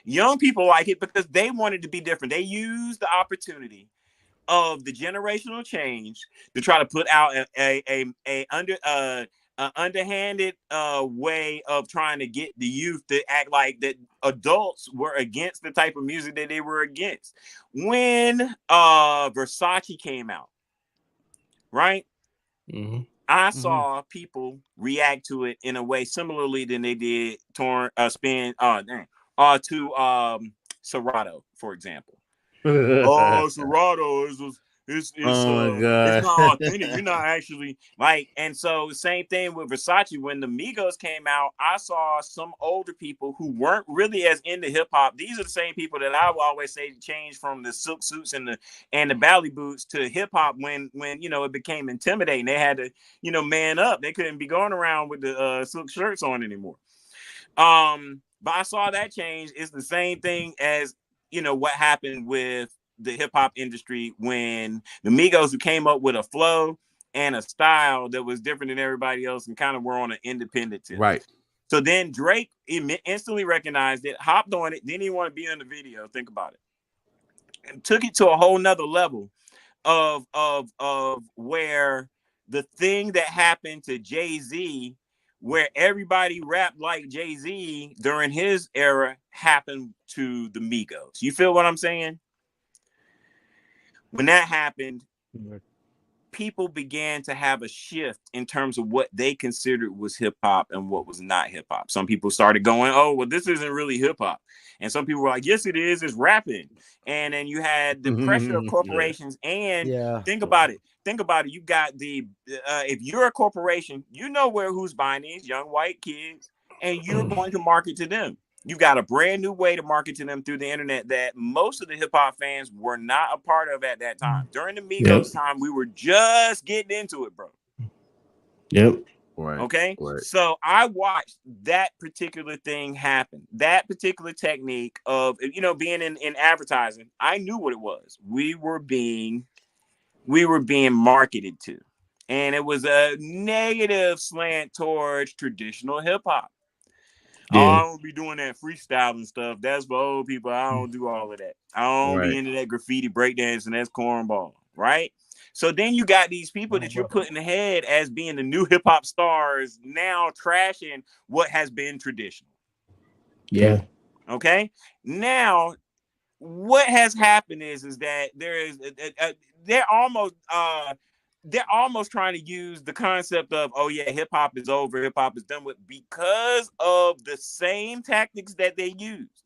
Young people like it because they wanted to be different. They used the opportunity of the generational change to try to put out an underhanded way of trying to get the youth to act like that adults were against the type of music that they were against. When Versace came out, right? Mm-hmm. I saw people react to it in a way similarly than they did Serato, for example. Serato it's not authentic. You're not actually like, and so same thing with Versace. When the Migos came out, I saw some older people who weren't really as into hip hop. These are the same people that I will always say changed from the silk suits and the ballet boots to hip hop when you know it became intimidating. They had to man up. They couldn't be going around with the silk shirts on anymore. But I saw that change. It's the same thing as what happened with the hip hop industry when the Migos, who came up with a flow and a style that was different than everybody else and kind of were on an independent tip. Right. So then Drake instantly recognized it, hopped on it, didn't even want to be in the video. Think about it. And took it to a whole nother level of where the thing that happened to Jay-Z, where everybody rapped like Jay-Z during his era, happened to the Migos. You feel what I'm saying? When that happened, people began to have a shift in terms of what they considered was hip hop and what was not hip hop. Some people started going, oh, well, this isn't really hip hop. And some people were like, yes, it is. It's rapping. And then you had the pressure of corporations. And think about it. You got if you're a corporation, you know who's buying these young white kids, and you're going to market to them. You've got a brand new way to market to them through the internet that most of the hip hop fans were not a part of at that time. During the Migos time, we were just getting into it, bro. Yep. Right. Okay. Right. So I watched that particular thing happen. That particular technique of being in advertising. I knew what it was. We were being marketed to, and it was a negative slant towards traditional hip hop. Oh, I don't be doing that freestyling stuff. That's for old people. I don't do all of that. I don't be into that graffiti breakdancing. That's cornball, right? So then you got these people that you're putting ahead as being the new hip hop stars now trashing what has been traditional. Yeah. Okay. Now, what has happened is that they're almost trying to use the concept of, oh yeah, hip hop is over, hip hop is done with, because of the same tactics that they used.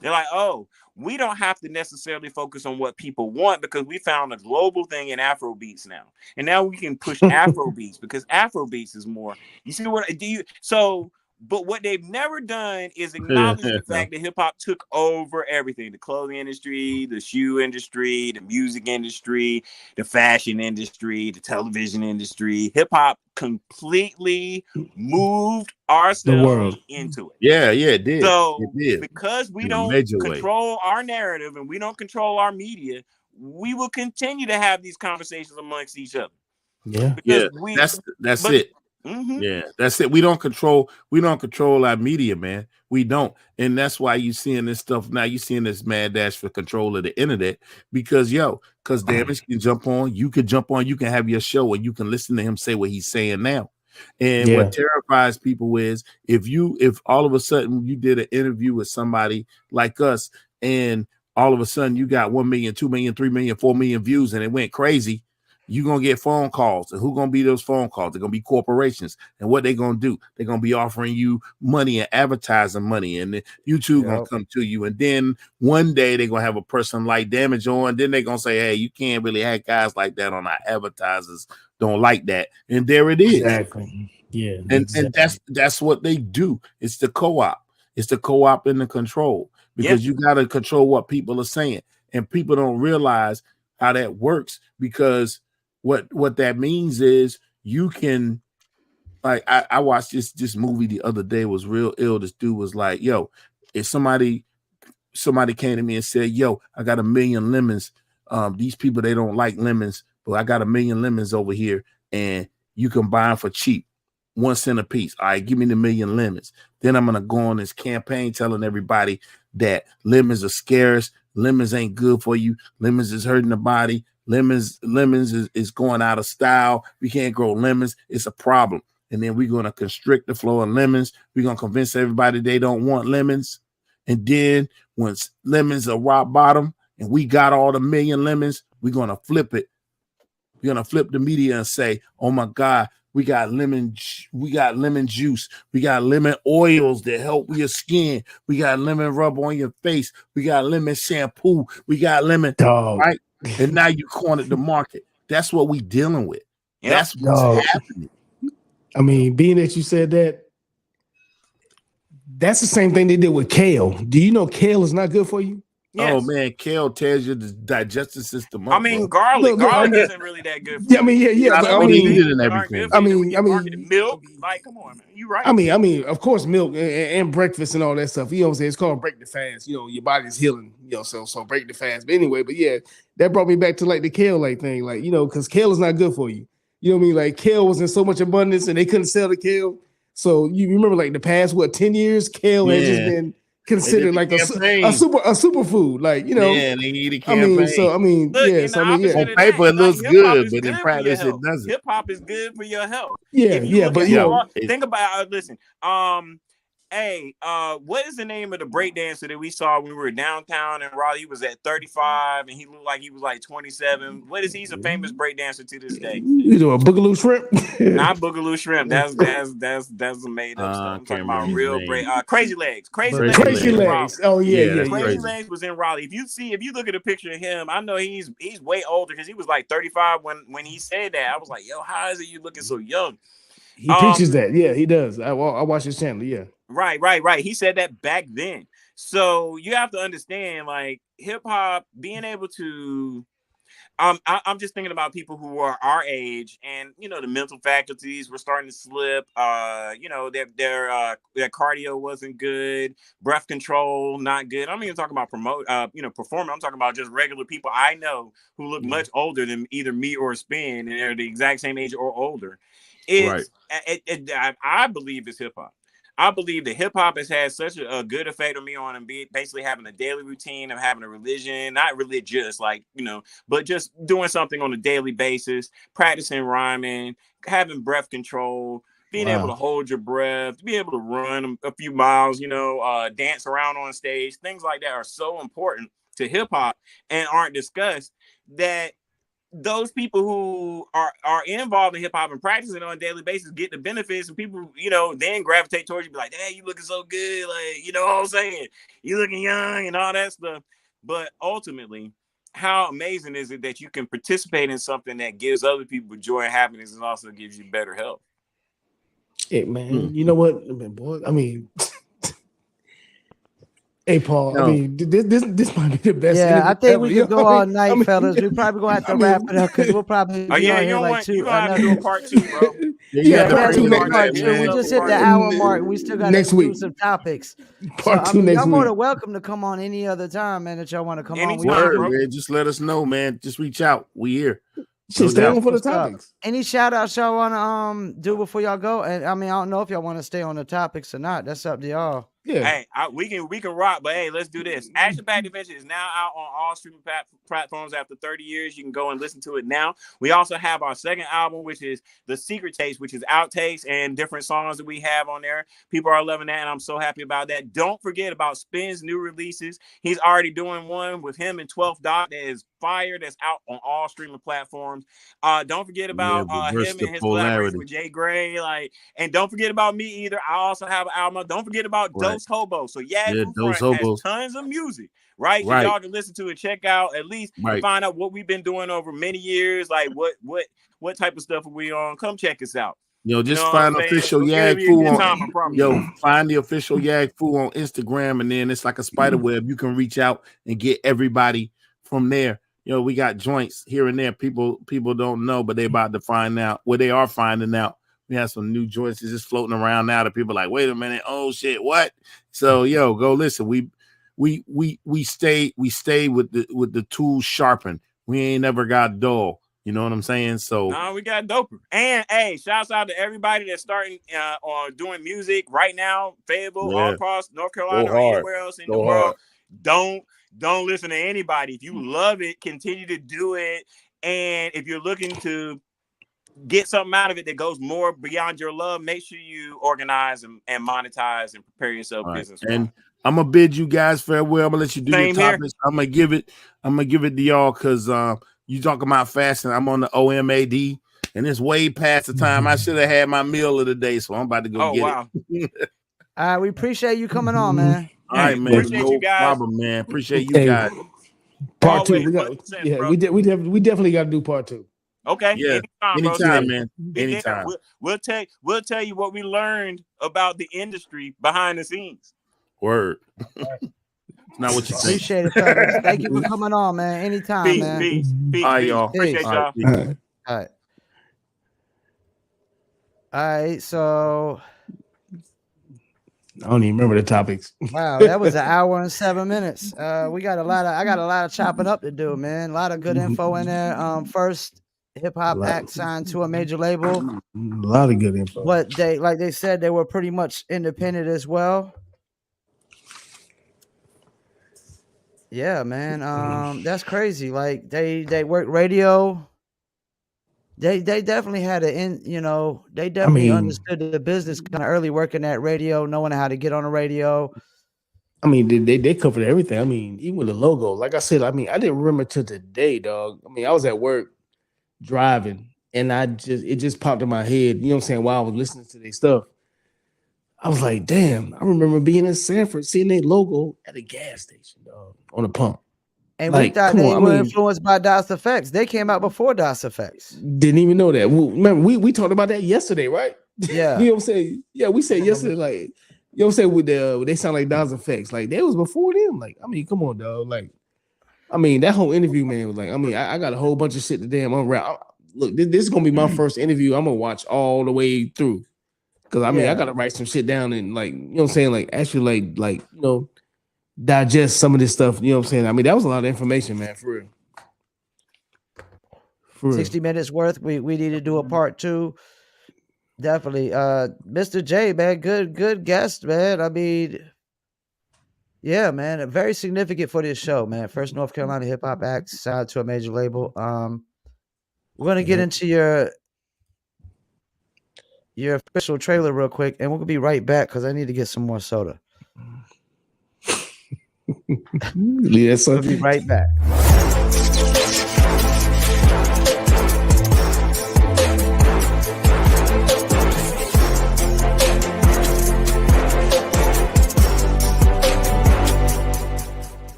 They're like, oh, we don't have to necessarily focus on what people want because we found a global thing in Afro beats now. And now we can push Afro beats because Afro beats is more. You see what do you? So, but what they've never done is acknowledge the fact that hip hop took over everything: the clothing industry, the shoe industry, the music industry, the fashion industry, the television industry. Hip hop completely moved ourselves into it. Yeah, it did. So it did. Because we don't control our narrative and we don't control our media, we will continue to have these conversations amongst each other. Yeah, because that's it. Yeah, that's it. We don't control our media, man. We don't. And that's why you seeing this stuff now. You seeing this mad dash for control of the internet because Damage can jump on, you can jump on, you can have your show and you can listen to him say what he's saying now. And what terrifies people is if all of a sudden you did an interview with somebody like us and all of a sudden you got 1 million, 2 million, 3 million, 4 million views and it went crazy, you're going to get phone calls. And who going to be those phone calls? They're going to be corporations. And what they going to do? They're going to be offering you money and advertising money. And then YouTube going to come to you. And then one day they're going to have a person like Damage on. Then they're going to say, hey, you can't really have guys like that on our advertisers. Don't like that. And there it is. Exactly. Yeah. And that's what they do. It's the co-op. It's the co-op and the control. Because you got to control what people are saying. And people don't realize how that works because what that means is you can, like, I watched this movie the other day, was real ill. This dude was like, yo, if somebody came to me and said, yo, I got 1 million lemons. These people, they don't like lemons, but I got 1 million lemons over here and you can buy them for cheap, 1 cent a piece. All right, give me the 1 million lemons. Then I'm going to go on this campaign telling everybody that lemons are scarce. Lemons ain't good for you. Lemons is hurting the body. Lemons is going out of style. We can't grow lemons. It's a problem. And then we're going to constrict the flow of lemons. We're going to convince everybody they don't want lemons. And then once lemons are rock bottom and we got all the 1 million lemons, we're going to flip it. We're going to flip the media and say, oh my God, we got lemon juice. We got lemon oils that help your skin. We got lemon rub on your face. We got lemon shampoo. We got lemon, right? And now you cornered the market. That's what we dealing with. That's what's happening. I mean, being that you said that, that's the same thing they did with kale. Do you know kale is not good for you? Yes. Oh man, kale tears your digestive system up. I mean, garlic isn't really that good for you. I mean, but I mean, it and everything. I mean, milk. Like, come on, man. You're right. I mean, of course, milk and breakfast and all that stuff. You know what I'm saying? It's called break the fast. You know, your body's healing. You know, so break the fast. But anyway, but yeah, that brought me back to like the kale thing. Like, you know, because kale is not good for you. You know what I mean? Like, kale was in so much abundance and they couldn't sell the kale. So you remember, like the past 10 years, kale has just been considered like a superfood, like, you know. Yeah, they need a campaign. On paper it looks good, but in practice it doesn't. Hip hop is good for your health. Think about listen. Hey, what is the name of the breakdancer that we saw when we were downtown in Raleigh? He was at 35 and he looked like he was like 27. What is he? He's a famous breakdancer to this day. You know, a Boogaloo Shrimp? Not Boogaloo Shrimp. That's made up stuff. I'm talking about real break. Crazy Legs. Crazy Legs. Oh yeah. Crazy Legs was in Raleigh. If you look at a picture of him, I know he's way older because he was like 35 when he said that. I was like, yo, how is it you looking so young? He preaches that. Yeah, he does. I watch his channel. Yeah. Right. He said that back then. So you have to understand, like, hip hop being able to. I'm just thinking about people who are our age, and you know, the mental faculties were starting to slip. You know, their cardio wasn't good, breath control not good. I'm not even talking about performing. I'm talking about just regular people I know who look much older than either me or Spin, and they're the exact same age or older. I believe it's hip hop. I believe that hip hop has had such a good effect on me on and basically having a daily routine of having a religion, not religious, like, but just doing something on a daily basis, practicing rhyming, having breath control, being able to hold your breath, be able to run a few miles, dance around on stage, things like that are so important to hip hop and aren't discussed, that those people who are involved in hip hop and practicing it on a daily basis get the benefits, and people, then gravitate towards you, be like, hey, you looking so good, like, you know what I'm saying? You looking young and all that stuff. But ultimately, how amazing is it that you can participate in something that gives other people joy and happiness and also gives you better health? Hey man, you know what, boy? I mean, hey Paul, I mean, this might be the best. Yeah, I think ever. we could go all night, fellas. We probably gonna have to wrap it up because we'll probably be on here like you're gonna have to do a part 2, bro. Yeah, part two next two. We just hit the hour mark, and we still got to do some topics. Part 2 next y'all week. more than welcome to come on any other time, man. That y'all want to come on. Man, just let us know, man. Just reach out. We here. Stay on for the topics. Any shout outs y'all want to do before y'all go? And I mean, I don't know if y'all want to stay on the topics or not. That's up to y'all. Yeah. Hey, we can rock, but hey, let's do this. Action Packed Adventure is now out on all streaming platforms after 30 years. You can go and listen to it now. We also have our second album, which is The Secret Tapes, which is outtakes and different songs that we have on there. People are loving that, and I'm so happy about that. Don't forget about Spin's new releases. He's already doing one with him and 12th Dot that is fire. That's out on all streaming platforms. Don't forget about him and his collaboration with Jay Gray. And don't forget about me either. I also have an album. Don't forget about Dose Hobo. So Dose Hobo has tons of music, right? So y'all can listen to and check out, at least to find out what we've been doing over many years. Like what type of stuff are we on? Come check us out. Just find official YAGGFU on. Find the official YAGGFU on Instagram, and then it's like a spider web. You can reach out and get everybody from there. We got joints here and there. People don't know, but they about to find out. Well, they are finding out. We have some new joints just floating around now that people are like, wait a minute, oh shit, what? So go listen. We stay with the tools sharpened. We ain't never got dull. You know what I'm saying? So no, we got doper. And hey, shouts out to everybody that's starting on doing music right now, Fayetteville, all across North Carolina or anywhere else in the world. Don't listen to anybody. If you love it, continue to do it. And if you're looking to get something out of it that goes more beyond your love, make sure you organize and monetize and prepare yourself business. And I'm gonna bid you guys farewell. I'm gonna let you do your topics. I'm gonna give it to y'all because you talking about fasting. I'm on the OMAD, and it's way past the time. I should have had my meal of the day, so I'm about to go get it. All right, we appreciate you coming on, man. All right, man. Appreciate you guys. Problem, man. Appreciate you guys. Part 2. We definitely got to do part 2. Okay. Yeah. Anytime, man. Anytime. We'll tell you what we learned about the industry behind the scenes. Word. Not what you think. Appreciate it, fellas. Thank you for coming on, man. Anytime, man. Peace. All right, y'all. Appreciate y'all. All right. So I don't even remember the topics. Wow, that was an hour and 7 minutes. I got a lot of chopping up to do, man. A lot of good info in there. First hip hop act signed to a major label. A lot of good info. But they said they were pretty much independent as well. Yeah, man. That's crazy. Like they work radio. They definitely had they definitely understood the business kind of early, working at radio, knowing how to get on the radio. I mean, they covered everything. I mean, even with the logo, like I said, I mean, I didn't remember till today, dog. I mean, I was at work driving, and it just popped in my head. You know what I'm saying? While I was listening to their stuff, I was like, damn, I remember being in Sanford, seeing their logo at a gas station, dog, on a pump. And we thought they were influenced by DOS Effects. They came out before DOS Effects. Didn't even know that. Well, remember, we talked about that yesterday, right? Yeah. You know what I'm saying? Yeah, we said yesterday, like, you know what I'm saying, with they sound like DOS Effects. Like, they was before them. Like, I mean, come on, dog. Like, I mean, that whole interview, man, was like, I mean, I got a whole bunch of shit to damn unwrap. Look, this is going to be my first interview. I'm going to watch all the way through. Because, I mean, I got to write some shit down and, like, you know what I'm saying? Like, actually, like you know, digest some of this stuff. You know what I'm saying? I mean, that was a lot of information, man, for real. 60 minutes worth. We need to do a part 2. Definitely. Mr. J, man, good guest, man. I mean, yeah, man, very significant for this show, man. First North Carolina hip hop act signed to a major label. We're gonna get into your official trailer real quick, and we'll be right back because I need to get some more soda. Yes, We'll be right back.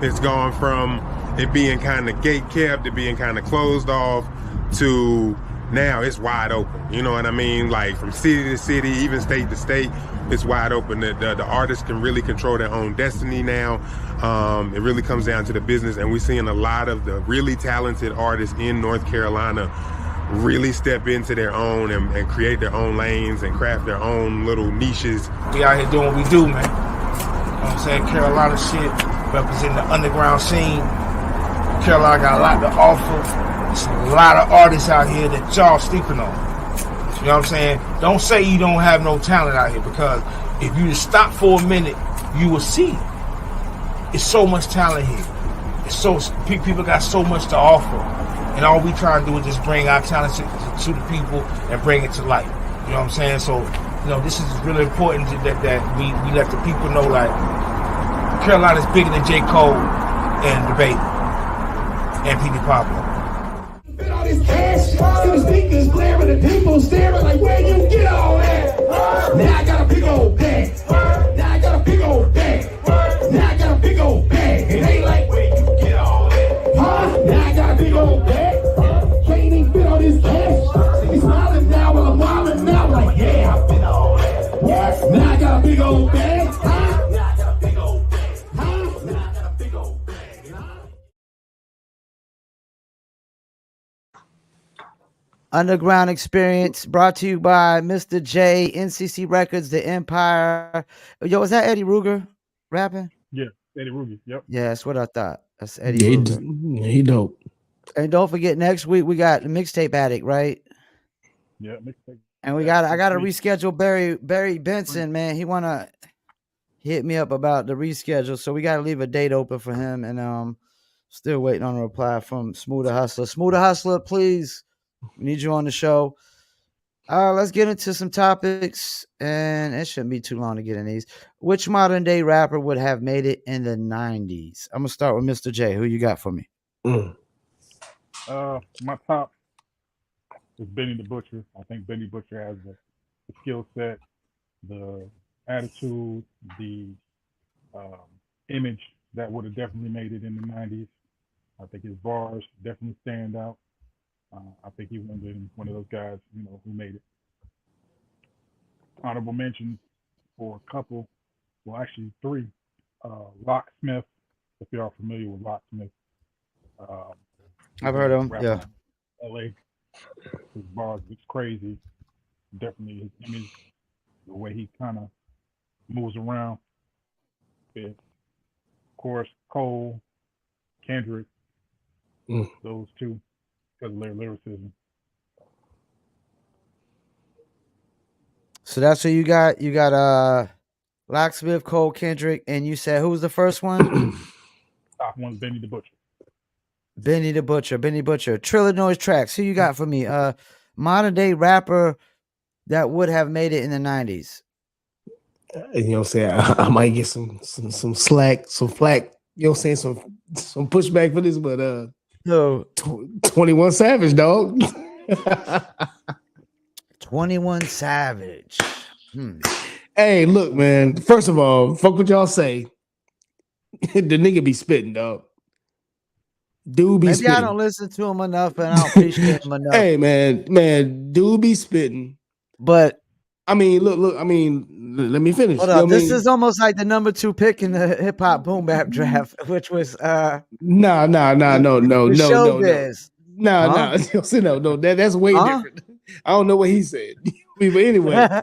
It's gone from it being kind of gate-kept to being kind of closed off to now it's wide open. You know what I mean? Like from city to city, even state to state, it's wide open. The artists can really control their own destiny now. It really comes down to the business, and we're seeing a lot of the really talented artists in North Carolina really step into their own and create their own lanes and craft their own little niches. We out here doing what we do, man. You know what I'm saying? Carolina shit, representing the underground scene. Carolina got a lot to offer. There's a lot of artists out here that y'all sleeping on. You know what I'm saying? Don't say you don't have no talent out here, because if you just stop for a minute, you will see. It's so much talent here. People got so much to offer. And all we try to do is just bring our talent to the people and bring it to light. You know what I'm saying? So, you know, this is really important that we let the people know, like, Carolina's bigger than J. Cole and the Baby and P.D. Pablo. All this cash, see the speakers blaring, the people staring like, where you get all that? Now I got a big old bag. Now I got a big old bag. Now I got a big old bag. It ain't like, where you get all that? Now I got a big old bag. Can't even fit all this cash. He's smiling now while I'm wilding now. Like, yeah, I fit all that. Yes, now I got a big old bag. Now I got a big old bag. Now I got a big old bag. Underground Experience brought to you by Mr. J, NCC Records, The Empire. Yo, is that Eddie Ruger rapping? Yeah, Eddie Ruger. Yep. Yeah, that's what I thought. That's Eddie Ruger. He dope. And don't forget, next week we got the Mixtape Addict, right? Yeah, Mixtape. And I gotta reschedule Barry Benson, man. He wanna hit me up about the reschedule, so we gotta leave a date open for him. And still waiting on a reply from Smoother Hustler. Smoother Hustler, please. We need you on the show. Let's get into some topics, and it shouldn't be too long to get in these. Which modern day rapper would have made it in the 90s? I'm gonna start with Mr. J. Who you got for me? My top is Benny the Butcher. I think Benny Butcher has the skill set, the attitude, the image that would have definitely made it in the 90s. I think his bars definitely stand out. I think he would have been one of those guys, you know, who made it. Honorable mentions for a couple, well, actually three. Locksmith, if you are familiar with Locksmith. I've heard of him, yeah. LA. His bars is crazy. Definitely his image, the way he kind of moves around. Of course, Cole, Kendrick, those two, because of their lyricism. So that's what you got. You got Locksmith, Cole, Kendrick, and you said who was the first one? Top one's Benny the Butcher. Benny the Butcher. Trillanoyx Trax. Who you got for me? Modern day rapper that would have made it in the 90s. You know what I'm saying? I might get some slack, some flack. You know what I'm saying? Some pushback for this, but no. 21 Savage, dog. 21 Savage. Hey, look, man. First of all, fuck what y'all say. The nigga be spitting, dog. Dude be Maybe spitting. I don't listen to him enough and I don't appreciate him enough. Hey, man, dude be spitting. But I mean, look. I mean, let me finish. Hold up. This is almost like the number 2 pick in the hip hop boom bap draft, which was no. Showbiz. No. That's way different. I don't know what he said. But anyway,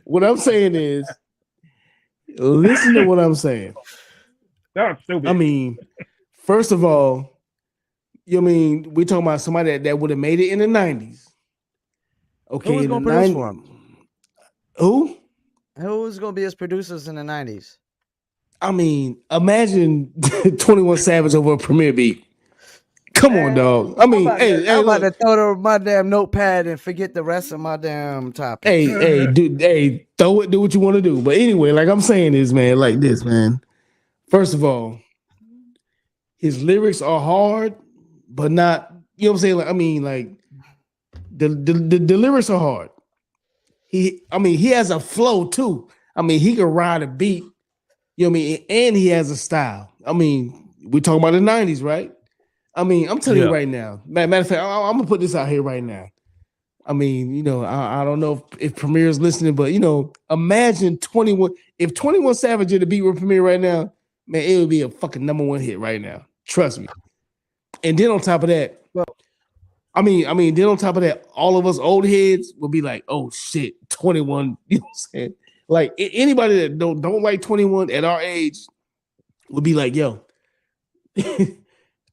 what I'm saying is, listen to what I'm saying. I mean, first of all, you know what I mean, we're talking about somebody that would have made it in the 90s. Okay, Who was going to produce for him? Who? Who was going to be his producers in the 90s? I mean, imagine 21 Savage over a Premier beat. Come on, dog. I mean, I'm about to throw my damn notepad and forget the rest of my damn topic. Hey, throw it, do what you want to do. But anyway, like I'm saying is, man, like this, man. First of all, his lyrics are hard, but not, you know what I'm saying? Like, I mean, like the lyrics are hard. He has a flow too. I mean, he can ride a beat, you know what I mean? And he has a style. I mean, we're talking about the 90s, right? I mean, I'm telling you right now. Matter of fact, I'm gonna put this out here right now. I mean, you know, I don't know if Premier is listening, but you know, imagine 21. If 21 Savage did a beat with Premier right now, man, it would be a fucking #1 hit right now. Trust me. And then on top of that, then on top of that, all of us old heads will be like, oh shit, 21. You know what I'm saying? Like anybody that don't like 21 at our age would be like, yo,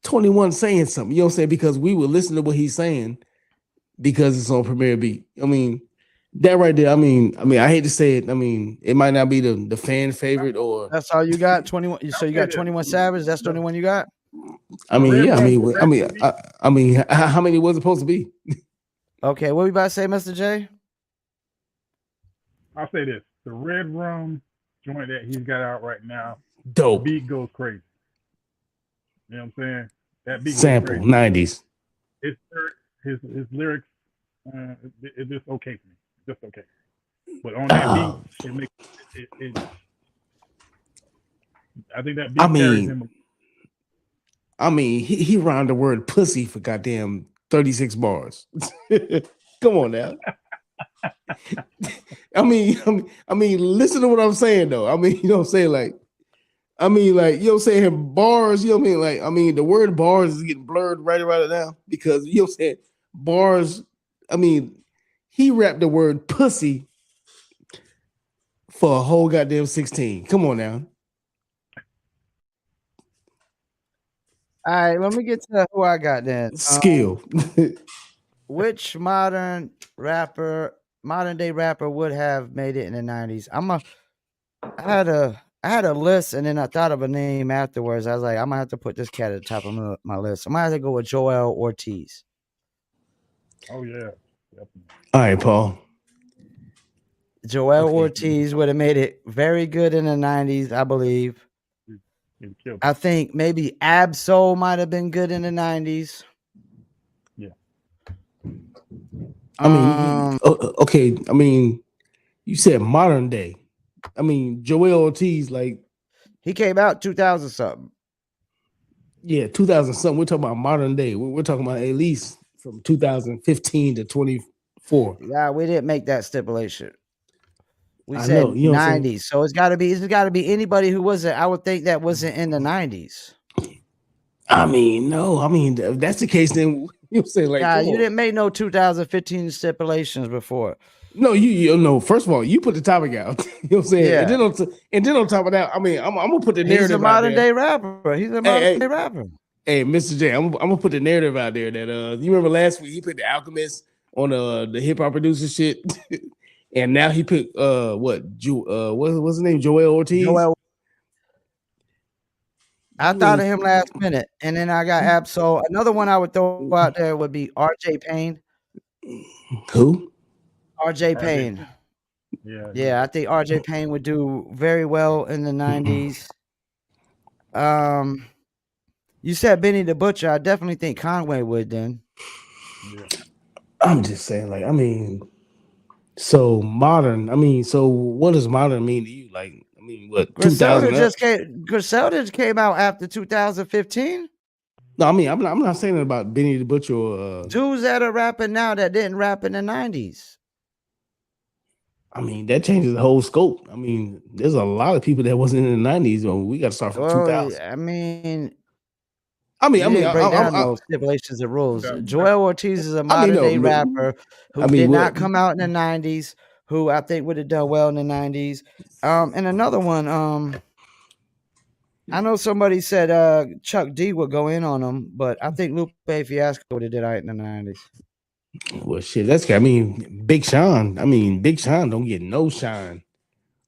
21 saying something. You know what I'm saying? Because we will listen to what he's saying because it's on Premier Beat. I mean, that right there. I mean, I hate to say it. I mean, it might not be the fan favorite or. That's all you got. 21. So you got 21 Savage. That's the only one you got. I mean, yeah. I mean, how many was it supposed to be? Okay, what we about to say, Mr. J? I'll say this: the Rerun joint that he's got out right now, dope. The beat goes crazy. You know what I'm saying? That beat sample goes crazy. 90s. His lyrics, it's just okay for me. Just okay. But on that beat, it makes it. I think that beat carries him. I mean, he rhymed the word pussy for goddamn 36 bars. Come on now. I mean, listen to what I'm saying though. I mean, you know what I'm saying? Like, you know what I'm saying? Bars, you know what I mean? Like, the word bars is getting blurred right now because, you know what I'm saying? Bars, he rapped the word pussy for a whole goddamn 16. Come on now. All right, let me get to who I got then. Skill. Which modern day rapper would have made it in the 90s? I had a list and then I thought of a name afterwards. I was like, I'm gonna have to put this cat at the top of my list. I'm gonna have to go with Joel Ortiz. Oh yeah. Yep. All right, Paul. Joel Ortiz would have made it very good in the 90s, I believe. I think maybe Ab-Soul might have been good in the 90s. Yeah. I mean, okay. I mean, you said modern day. I mean, Joel Ortiz, like he came out 2000 something. Yeah, 2000 something. We're talking about modern day. We're talking about at least from 2015 to 24. Yeah, we didn't make that stipulation. We I said know, you know 90s, so it's got to be anybody who wasn't. I would think that wasn't in the 90s. I mean, no. I mean, if that's the case, then you say like, yeah, you didn't make no 2015 stipulations before. No, you know. First of all, you put the topic out. You know what I'm saying? Yeah. And then on top of that, I mean, I'm gonna put the narrative. He's a modern day rapper. He's a modern day rapper. Hey, Mr. J, I'm gonna put the narrative out there that you remember last week he put the Alchemist on the hip hop producer shit. And now he picked what's his name? Joel Ortiz. I thought of him last minute, and then I got Ab-Soul. Another one I would throw out there would be RJ Payne. Who? RJ Payne. Yeah, I think RJ Payne would do very well in the 90s. You said Benny the Butcher. I definitely think Conway would then. Yeah. I'm just saying, like, I mean, so modern. I mean, so what does modern mean to you? Like, I mean, what? Griselda just came out after 2015. No, I mean, I'm not saying about Benny the Butcher or dudes that are rapping now that didn't rap in the 90s. I mean, that changes the whole scope. I mean, there's a lot of people that wasn't in the 90s. Well, we got to start from 2000. I mean, break down those stipulations and rules. Joel Ortiz is a modern day rapper who did not come out in the 90s, who I think would have done well in the 90s. And another one, I know somebody said Chuck D would go in on him, but I think Lupe Fiasco would have did all right in the 90s. Well, shit, I mean, Big Sean. I mean, Big Sean don't get no shine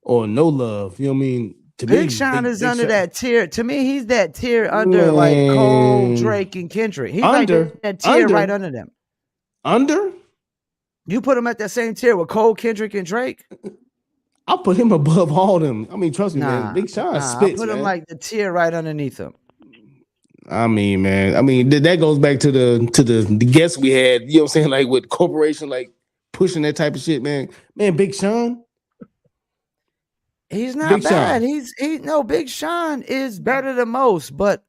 or no love. You know what I mean? To Big me, Sean is Big under Sean, that tier. To me, he's that tier under like Cole, man, Drake, and Kendrick. He's under, like that tier right under them. Under. You put him at that same tier with Cole, Kendrick, and Drake. I'll put him above all them. I mean, trust me, man. Big Sean spits, I'll put him like the tier right underneath him. I mean, man. I mean, that goes back to the guests we had. You know what I'm saying? Like with corporation, like pushing that type of shit, man. Man, Big Sean. He's not Big bad. Sean. Big Sean is better than most, but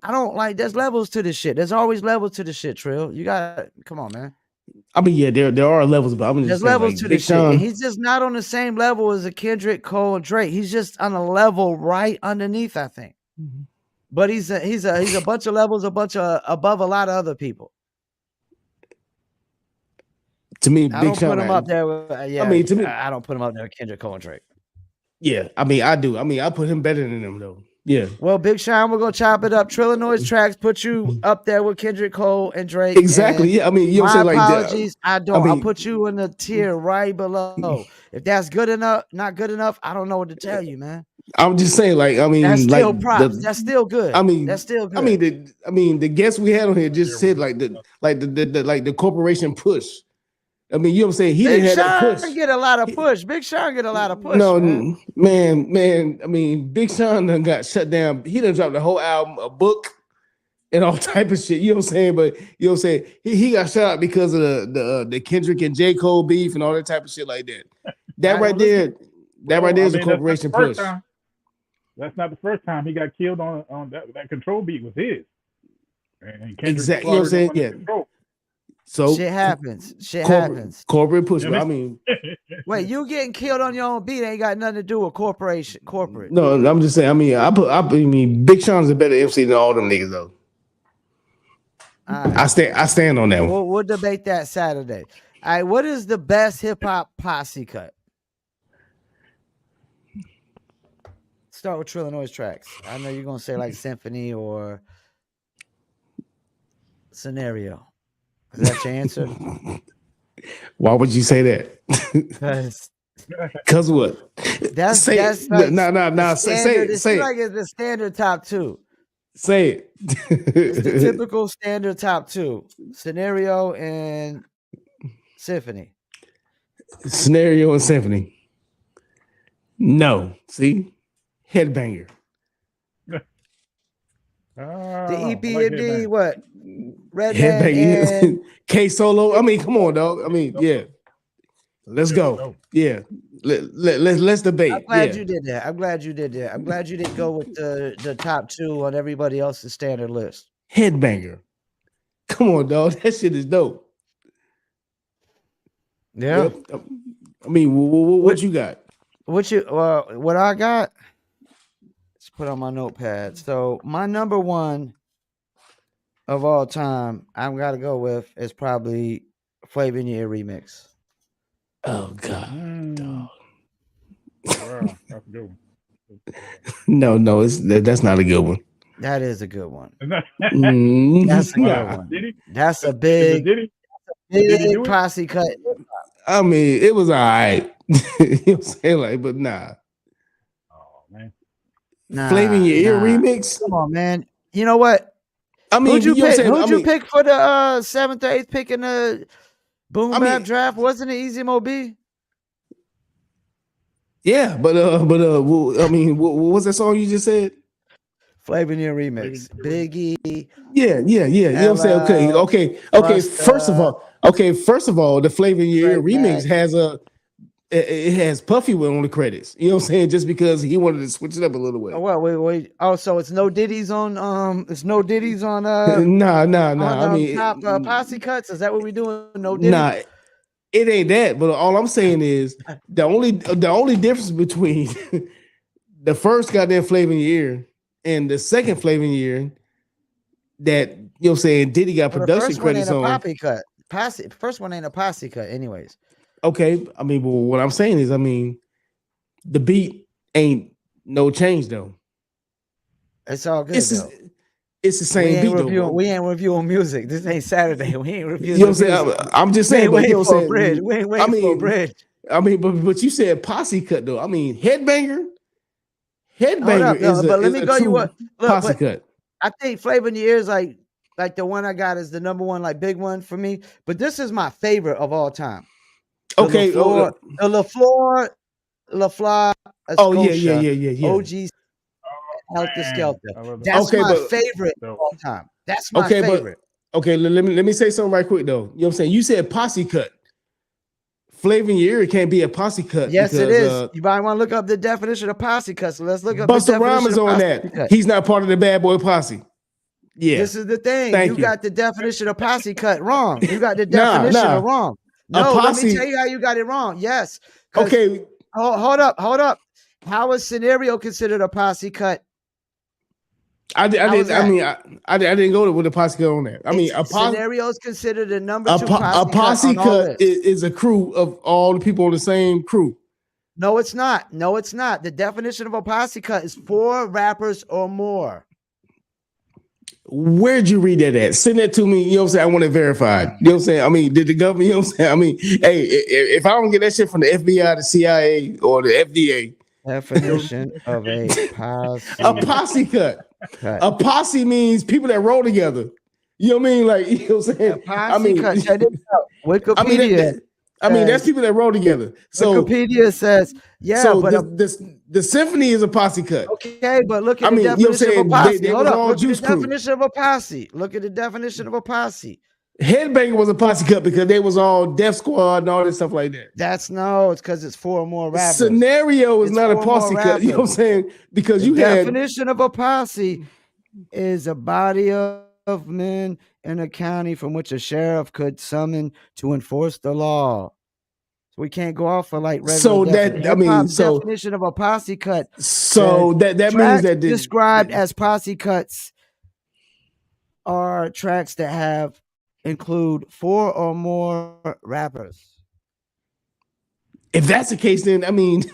I don't like. There's levels to this shit. There's always levels to this shit. Trill, you got. Come on, man. I mean, yeah, there are levels, but I'm just There's saying, levels like, to Big this Sean. shit. And he's just not on the same level as a Kendrick, Cole, and Drake. He's just on a level right underneath, I think. Mm-hmm. But he's a bunch of levels, above a lot of other people. To me, I Big don't Sean. Put him up there. With, I mean, to me, I don't put him up there with Kendrick, Cole, and Drake. Yeah, I mean, I do. I mean, I put him better than them though. Yeah. Well, Big Sean, we're gonna chop it up. Trillanoyx Trax put you up there with Kendrick, Cole, and Drake. Exactly. Yeah. I mean, you know what I'm saying? My Like, apologies. I'll put you in the tier right below. If that's good enough, not good enough, I don't know what to tell you, man. I'm just saying, like, I mean, that's still like props. That's still good. I mean, that's still good. I mean, the guests we had on here just said the corporation push. I mean, you know what I'm saying? He didn't have that push. Big Sean get a lot of push. Big Sean get a lot of push. No, man. I mean, Big Sean done got shut down. He done dropped the whole album, a book, and all type of shit. You know what I'm saying? But you know what I'm saying? He got shut out because of the Kendrick and J. Cole beef and all that type of shit like that. That right there is a corporation push. That's not the first time he got killed on that control beat was his. And exactly. You know what I'm saying? Yeah. Control. So shit happens. Happens. Corporate push. I mean, wait, you getting killed on your own beat ain't got nothing to do with corporate. No, I'm just saying. I mean, Big Sean's a better MC than all them niggas though. Right. I stand on that one. We'll debate that Saturday. All right, what is the best hip hop posse cut? Start with Trillanoyx Trax. I know you're gonna say like Symphony or Scenario. Is that your answer? Why would you say that? Cause what? That's like no. Say it. Like it's the standard top two. Say it. It's the typical standard top two: Scenario and Symphony. Scenario and Symphony. No, see, Headbanger. The EPMD, what? Red Headbanger. K Solo. I mean, come on, dog. I mean, yeah. Let's go. Yeah. Let's debate. I'm glad you did that. I'm glad you didn't go with the top two on everybody else's standard list. Headbanger. Come on, dog. That shit is dope. Yeah. Yep. I mean, what you got? What I got? Let's put on my notepad. So my number one of all time, I'm gotta go with is probably Flavor in Your Ear remix. Oh God, dog. Wow, that's a good one. No, that's not a good one. That is a good one. That's a good one. That's a big posse cut. I mean, it was all right. You know what I'm saying? Like, but nah. Oh man. Flavor in Your Ear remix. Come on, man. You know what? I mean, who'd you pick for the 7th or 8th pick in the Boom Bap draft? Wasn't it Easy Mo B? Yeah, but I mean, what was that song you just said? Flavor in Your remix, Biggie. Yeah. You know what I'm saying? Okay. First of all, the Flavor in Your Ear remix has Puffy on the credits. You know what I'm saying? Just because he wanted to switch it up a little bit. Oh, well, wait. Oh, so it's no Diddy's on Nah. I mean, top posse cuts. Is that what we doing? No Diddy? Nah, it ain't that. But all I'm saying is the only difference between the first goddamn Flavor in Your Ear and the second Flavor in Your Ear that you know what I'm saying Diddy got production credits on. First one ain't a posse cut, anyways. Okay, I mean, but what I'm saying is, I mean, the beat ain't no change though. It's all good. It's the same beat. We ain't reviewing music. This ain't Saturday. We ain't reviewing. You know what I'm saying? I'm just saying. We ain't waiting for a bridge. We ain't waiting for a bridge. I mean, but you said posse cut though. I mean, headbanger is but let me a go. true You what? posse cut. I think Flavor in Your Ears, like the one I got is the number one, like big one for me. But this is my favorite of all time. Okay, the LaFleur, oh yeah. OG, Helter Skelter. That's my favorite of all time. That's my favorite. Okay, let me say something right quick though. You know what I'm saying? You said posse cut. Flavor in Your Ear can't be a posse cut. Yes, because, it is. You might want to look up the definition of posse cut. So let's look up Busta Rhymes on that. Cut. He's not part of the Bad Boy Posse. Yeah. This is the thing. You got the definition of posse cut wrong. You got the definition wrong. No, let me tell you how you got it wrong. Yes. Okay. Hold up. How is Scenario considered a posse cut? I didn't go with a posse cut on that. I mean, Scenario is considered a number two posse cut. A posse cut is a crew of all the people on the same crew. No, it's not. The definition of a posse cut is 4 rappers or more. Where'd you read that at? Send that to me. You know what I'm saying? I want it verified. You know what I'm saying? I mean, did the government, you know what I'm saying? I mean, hey, if I don't get that shit from the FBI, the CIA, or the FDA. Definition of a posse. A posse cut. A posse means people that roll together. You know what I mean? Like, you know what I'm saying? A posse cut. Check it out. Wikipedia. I mean, that's people that roll together. So Wikipedia says, yeah, so but the symphony is a posse cut. Okay, but look at the definition of a posse. Hold up. Look at the definition of a posse. Look at the definition of a posse. Headbanger was a posse cut because they was all Def Squad and all this stuff like that. It's because it's 4 or more rappers. Scenario is not a posse cut. You know what I'm saying? Because the definition of a posse is a body of men in a county from which a sheriff could summon to enforce the law. So we can't go off for like regular. So definition of a posse cut. So that means that described as posse cuts are tracks that include 4 or more rappers. If that's the case, then I mean,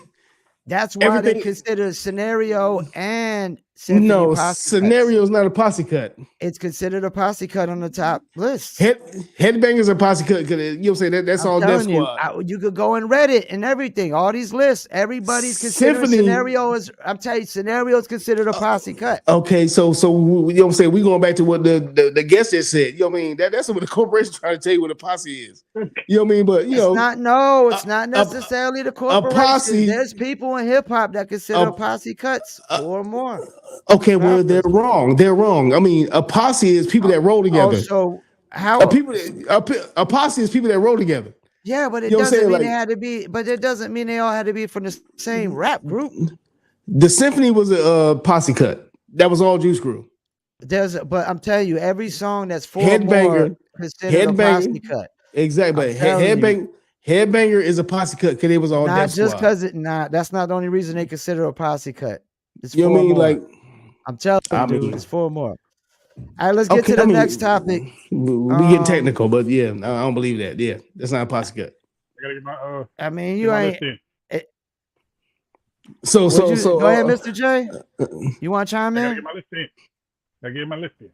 that's why they consider Scenario and Symphony Scenario is not a posse cut. It's considered a posse cut on the top list. Headbanger is a posse cut because you know what I'm saying? That's all Def Squad. You could go on Reddit and everything. All these lists, everybody's considered Scenario is. I'm telling you, Scenario is considered a posse cut. Okay, so you know what I'm saying? We going back to what the guest just said. You know what I mean? That's what the corporation trying to tell you what a posse is. You know what I mean? But it's not necessarily the corporation. Posse, there's people in hip hop that consider posse cuts or more. Okay, well, they're wrong. I mean, a posse is people that roll together. So how a posse is people that roll together. Yeah, but it doesn't mean they had to be. But it doesn't mean they all had to be from the same rap group. The Symphony was a posse cut. That was all Juice Crew. But I'm telling you, every song that's 4 or more considered a posse cut. Exactly. Headbanger is a posse cut because it was all not just because that's not the only reason they consider a posse cut. It's you know what I mean? More. Like, I'm telling you, dude, it's 4 more. All right, let's get to the next topic. We getting technical, but yeah, I don't believe that. Yeah, that's not a posse cut. I gotta get my I mean, you ain't. So go ahead, Mr. J. You want to chime in? I gotta get my list in.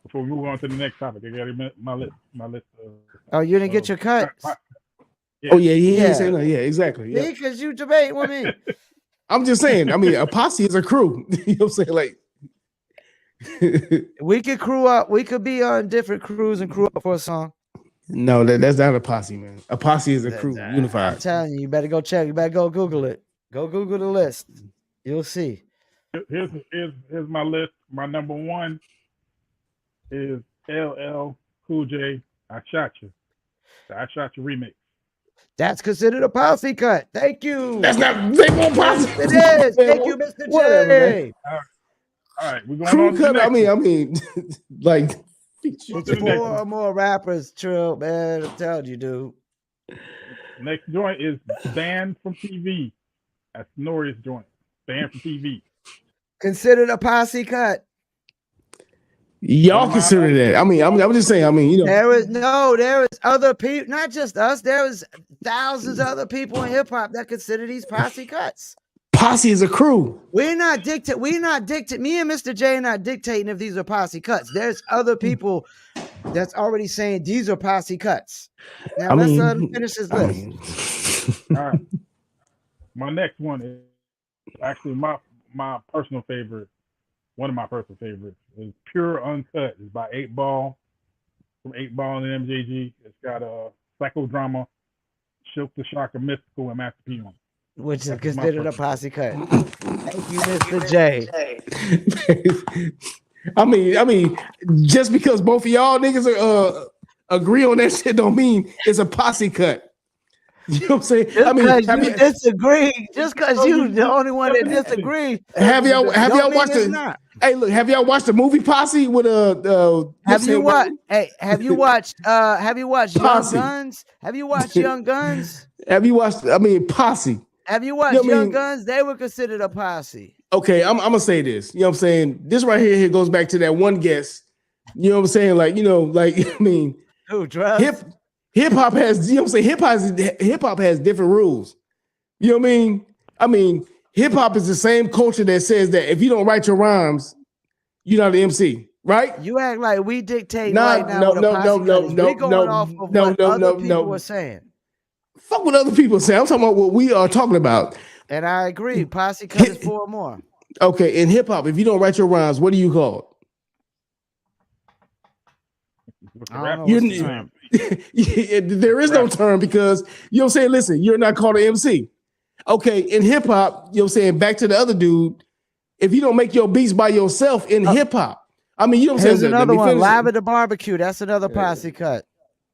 Before we move on to the next topic, I gotta get my list. Oh, you didn't get your cut? Yeah. Oh yeah, exactly. Yeah, because you debate with me. I'm just saying. I mean, a posse is a crew. You know what I'm saying? Like, we could crew up. We could be on different crews and crew up for a song. No, that's not a posse, man. A posse is a crew, unified. I'm telling you, you better go check. You better go Google it. Go Google the list. You'll see. Here's my list. My number 1 is LL Cool J. I Shot You. The I Shot You remix. That's considered a posse cut. Thank you. That's not posse. It is. Thank you, Mr. J. All right, we're going crew on to cut. the next I mean, like it's 4 or more rappers. Trill, man. I'm telling you, dude. Next joint is Banned from TV. That's Nori's joint. Banned from TV. Considered a posse cut. Y'all consider that. I mean, I'm just saying. I mean, you know, there is other people, not just us. There is thousands of other people in hip hop that consider these posse cuts. Posse is a crew. We're not dictating. Me and Mr. J are not dictating if these are posse cuts. There's other people that's already saying these are posse cuts. Now let's finish this list. All right. My next one is actually my personal favorite. One of my personal favorites is Pure Uncut. It's by 8 Ball from 8 Ball and MJG. It's got a psychodrama, Silk the Shocker, Mystical, and Master P on it. Which is considered a posse cut. Thank you, Mr. J. I mean, just because both of y'all niggas agree on that shit don't mean it's a posse cut. You know what I'm saying? You disagree. Just because you the only one that disagree. Have y'all watched the? Hey, look, have y'all watched the movie Posse with Have you watched Young Guns? Have you watched Young Guns? Have you watched? Posse. Have you watched Young Guns? They were considered a posse. Okay, I'm gonna say this. You know what I'm saying? This right here goes back to that one guess. You know what I'm saying? Who drugs? Hip hop has, you know what I'm saying? Hip hop has different rules. You know what I mean? Hip hop is the same culture that says that if you don't write your rhymes, you're not an MC, right? You act like we dictate right now. We're going off of what other people were saying. Fuck what other people say. I'm talking about what we are talking about. And I agree. Posse cut is 4 more. Okay, in hip hop, if you don't write your rhymes, what do you call it? There is no term because you know what I'm saying. Listen, you're not called an MC. Okay, in hip hop, you know what I'm saying. Back to the other dude. If you don't make your beats by yourself in hip hop, you know what I'm saying. There's another one. Live at the Barbecue. That's another posse cut.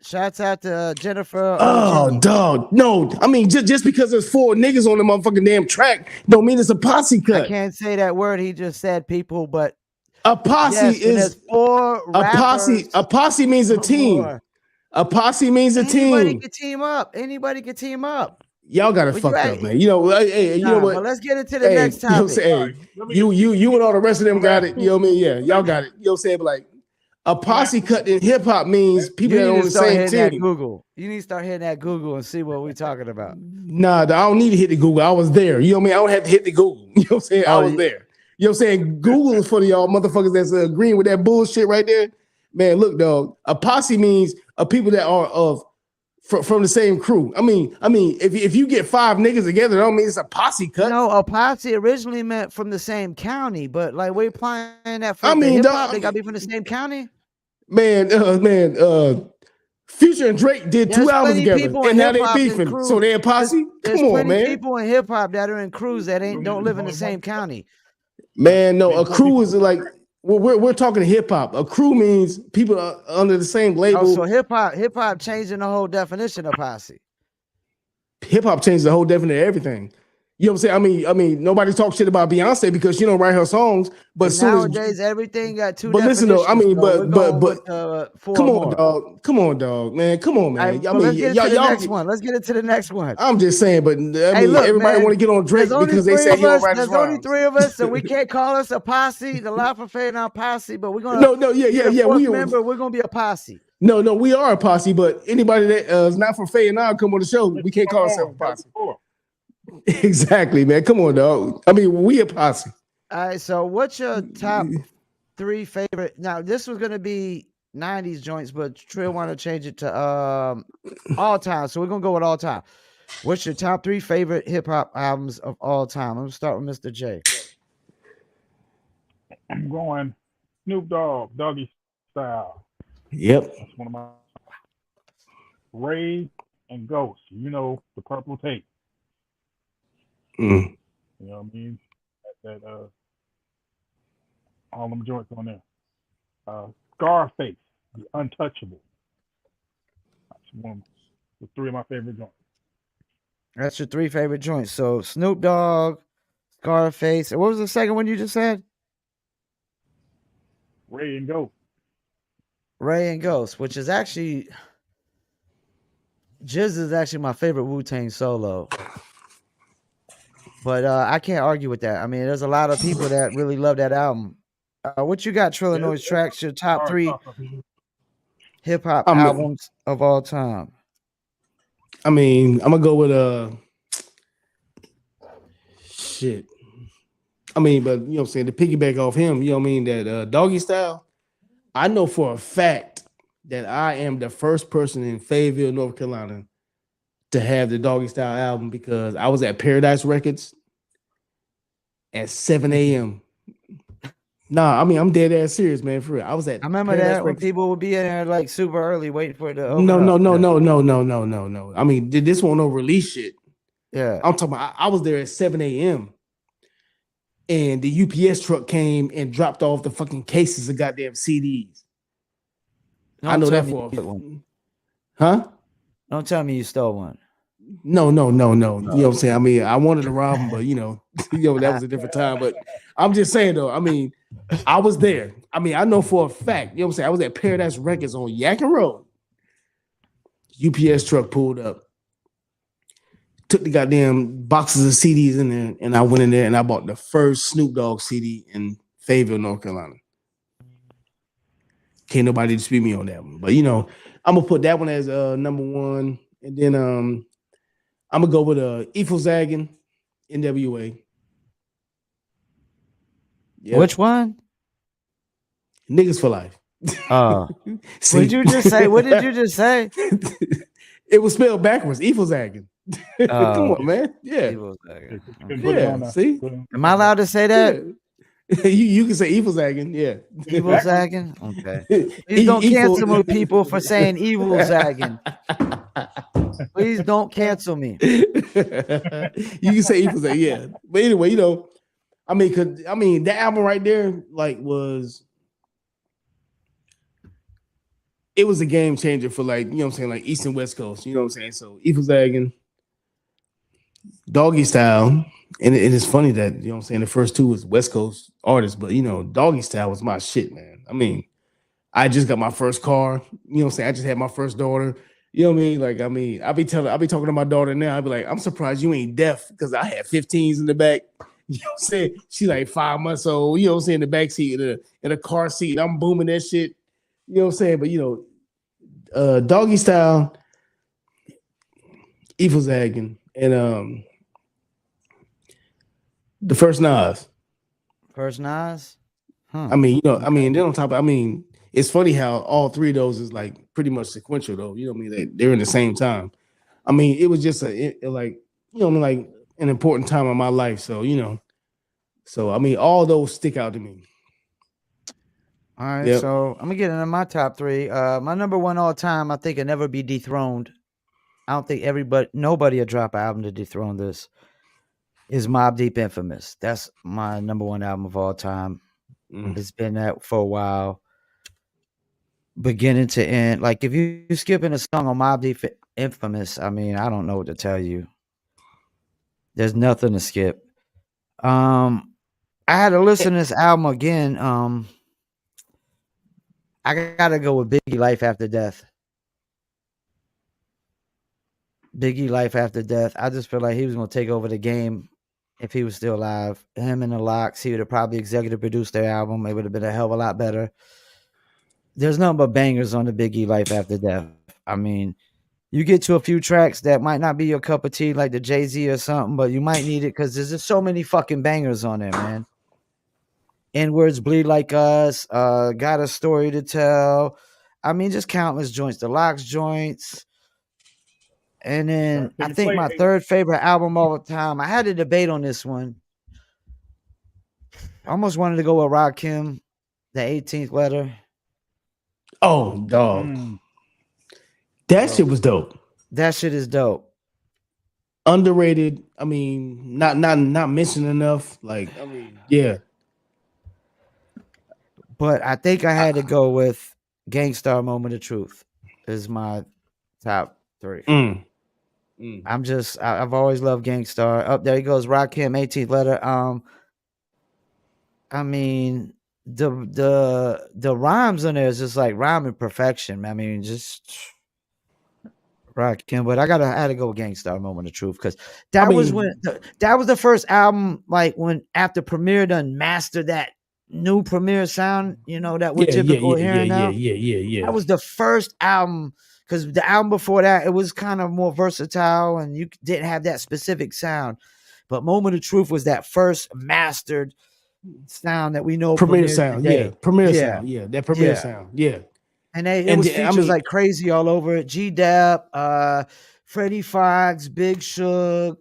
Shouts out to Jennifer. Oh, dog. No, just because there's 4 niggas on the motherfucking damn track don't mean it's a posse cut. I can't say that word he just said, people, but a posse is 4 rappers. A posse means a team. A posse means a team. Anybody can team up. Y'all got it fucked up, man. You know, hey, you know what? Well, let's get into the next topic. You and all the rest of them got it. You know what I mean? Yeah, y'all got it. You know what I'm saying? But like, a posse cut in hip hop means people that are on the same team. You need to start hitting that Google and see what we're talking about. Nah, I don't need to hit the Google. I was there. You know what I mean? I don't have to hit the Google. You know what I'm saying? I was there. You know what I'm saying? Google is for y'all motherfuckers that's agreeing with that bullshit right there. Man, look, dog. A posse means people that are from the same crew. I mean, if you get 5 niggas together, that don't mean it's a posse cut. No, a posse originally meant from the same county, but like we're applying that for hip hop, they gotta be from the same county. Man, Future and Drake did 2 albums together, and now they beefing. So they're a posse. There's Come on, man. People in hip hop that are in crews that don't live in the same county. Man, no, a crew is like. Well, we're talking hip hop. A crew means people are under the same label. Oh, so hip hop changing the whole definition of posse. Hip hop changed the whole definition of everything. You know what I'm saying? I mean, nobody talks shit about Beyonce because she don't write her songs. But nowadays, everything got 2 definitions. But listen, though, but come on, more. dog. Come on, dog, man. Come on, man. Let's get into the next one. Let's get into the next one. I'm just saying, but everybody want to get on Drake because they say he don't write his rhymes. There's only 3 of us, so we can't call us a posse, the Life of Fayettenam posse, but we're gonna we're gonna be a posse. No, we are a posse, but anybody that is not from Fayettenam come on the show, we can't call ourselves a posse. Exactly, man. Come on, dog. We a posse. All right, so what's your top 3 favorite? Now, this was gonna be 90s joints, but Trill want to change it to all time. So we're gonna go with all time. What's your top 3 favorite hip hop albums of all time? I'm gonna start with Mr. J. I'm going Snoop Dogg, Doggy Style. Yep. That's one of my Ray and Ghost. You know, the purple tape. You know what I mean? That all them joints on there. Scarface, the Untouchable. That's one of the 3 of my favorite joints. That's your 3 favorite joints. So Snoop Dogg, Scarface. And what was the second one you just said? Ray and Ghost. Ray and Ghost, which is actually Jizz is actually my favorite Wu-Tang solo. But I can't argue with that. I mean, there's a lot of people that really love that album. What you got, Trillanoyx Trax? Your top 3 hip hop albums of all time? I mean, I'm gonna go with shit. I mean, but you know what I'm saying, to piggyback off him, you know what I mean, that Doggy Style, I know for a fact that I am the first person in Fayetteville, North Carolina to have the Doggy Style album because I was at Paradise Records at 7 a.m. Nah, I mean, I'm dead ass serious, man, for real. I was at I remember Paradise that when Records. people would be in there like super early waiting for it to open No. up. I mean, this won't no release shit. Yeah. I'm talking about I was there at 7 a.m. and the UPS truck came and dropped off the fucking cases of goddamn CDs. I know that for one. Huh? Don't tell me you stole one. No. You know what I'm saying? I mean, I wanted to rob him, but you know, that was a different time. But I'm just saying though, I mean, I was there. I mean, I know for a fact, you know what I'm saying? I was at Paradise Records on Yakin Road. UPS truck pulled up, took the goddamn boxes of CDs in there, and I went in there and I bought the first Snoop Dogg CD in Fayetteville, North Carolina. Can't nobody dispute me on that one. But you know, I'm gonna put that one as number one, and then I'm gonna go with Zaggin, NWA. Yep. Which one? Niggas for Life. What did you just say? What did you just say? It was spelled backwards. Zaggin. Come on, man. Yeah. Yeah. See? Am I allowed to say that? Yeah. you can say Zaggin. Yeah. Zaggin? Okay. Please don't cancel me, people, for saying Zaggin. Please don't cancel me. You can say Zaggin. Yeah. But anyway, you know, I mean, that album right there, like, it was a game changer for, like, you know what I'm saying, like East and West Coast, you know what I'm saying? So Zaggin, Doggy Style, and it is funny that, you know what I'm saying, the first two was West Coast artists, but, you know, Doggy Style was my shit, man. I mean, I just got my first car, you know what I'm saying? I just had my first daughter, you know what I mean? Like, I mean, I be talking to my daughter now, I'll be like, I'm surprised you ain't deaf, because I had 15s in the back. You know what I'm saying? She like 5 months old, you know what I'm saying, in the back seat, in a car seat, and I'm booming that shit. You know what I'm saying? But, you know, Doggy Style, Zaggin, and the first Nas. First Nas? Huh. I mean, you know, then on top of, I mean, it's funny how all three of those is like pretty much sequential though. You know what I mean? They're in the same time. I mean, it was just like, you know, like an important time in my life. So, you know, I mean, all those stick out to me. All right, so I'm gonna get into my top three. My number one all time, I think, will never be dethroned. I don't think nobody will drop an album to dethrone this. Is Mobb Deep Infamous? That's my number one album of all time. It's been that for a while, beginning to end. Like, if you skipping a song on Mobb Deep Infamous, I mean, I don't know what to tell you. There's nothing to skip. I had to listen to this album again. I gotta go with Biggie, Life After Death. Biggie, Life After Death. I just feel like he was gonna take over the game if he was still alive. Him and the Lox, he would have probably executive produced their album. It would have been a hell of a lot better. There's nothing but bangers on the Biggie, Life After Death. I mean, you get to a few tracks that might not be your cup of tea, like the Jay-Z or something, but you might need it because there's just so many fucking bangers on there, man. N-Words, Bleed Like Us, Got a Story to Tell. I mean, just countless joints. The Lox joints. And then I think my third favorite album all the time, I had a debate on this one. I almost wanted to go with Rakim, The 18th Letter. Oh, dog. That shit was dope. That shit is dope. Underrated. I mean, not mentioned enough. Like, I mean, yeah. But I think I had to go with Gangstar Moment of Truth is my top three. I've always loved Gangstar. Up there he goes, Rakim, 18th Letter. I mean, the rhymes on there is just like rhyming perfection. I mean, just Rakim. But I had to go with Gangstar Moment of Truth because that was the first album, like when after Premier done mastered that new Premier sound, you know, that we're typical hearing now. Yeah. That was the first album, because the album before that, it was kind of more versatile and you didn't have that specific sound. But Moment of Truth was that first mastered sound that we know Premier sound, today. Premier sound, that Premier sound, And it was features like Crazy all over it. G-Dep, Freddie Fox, Big Shug,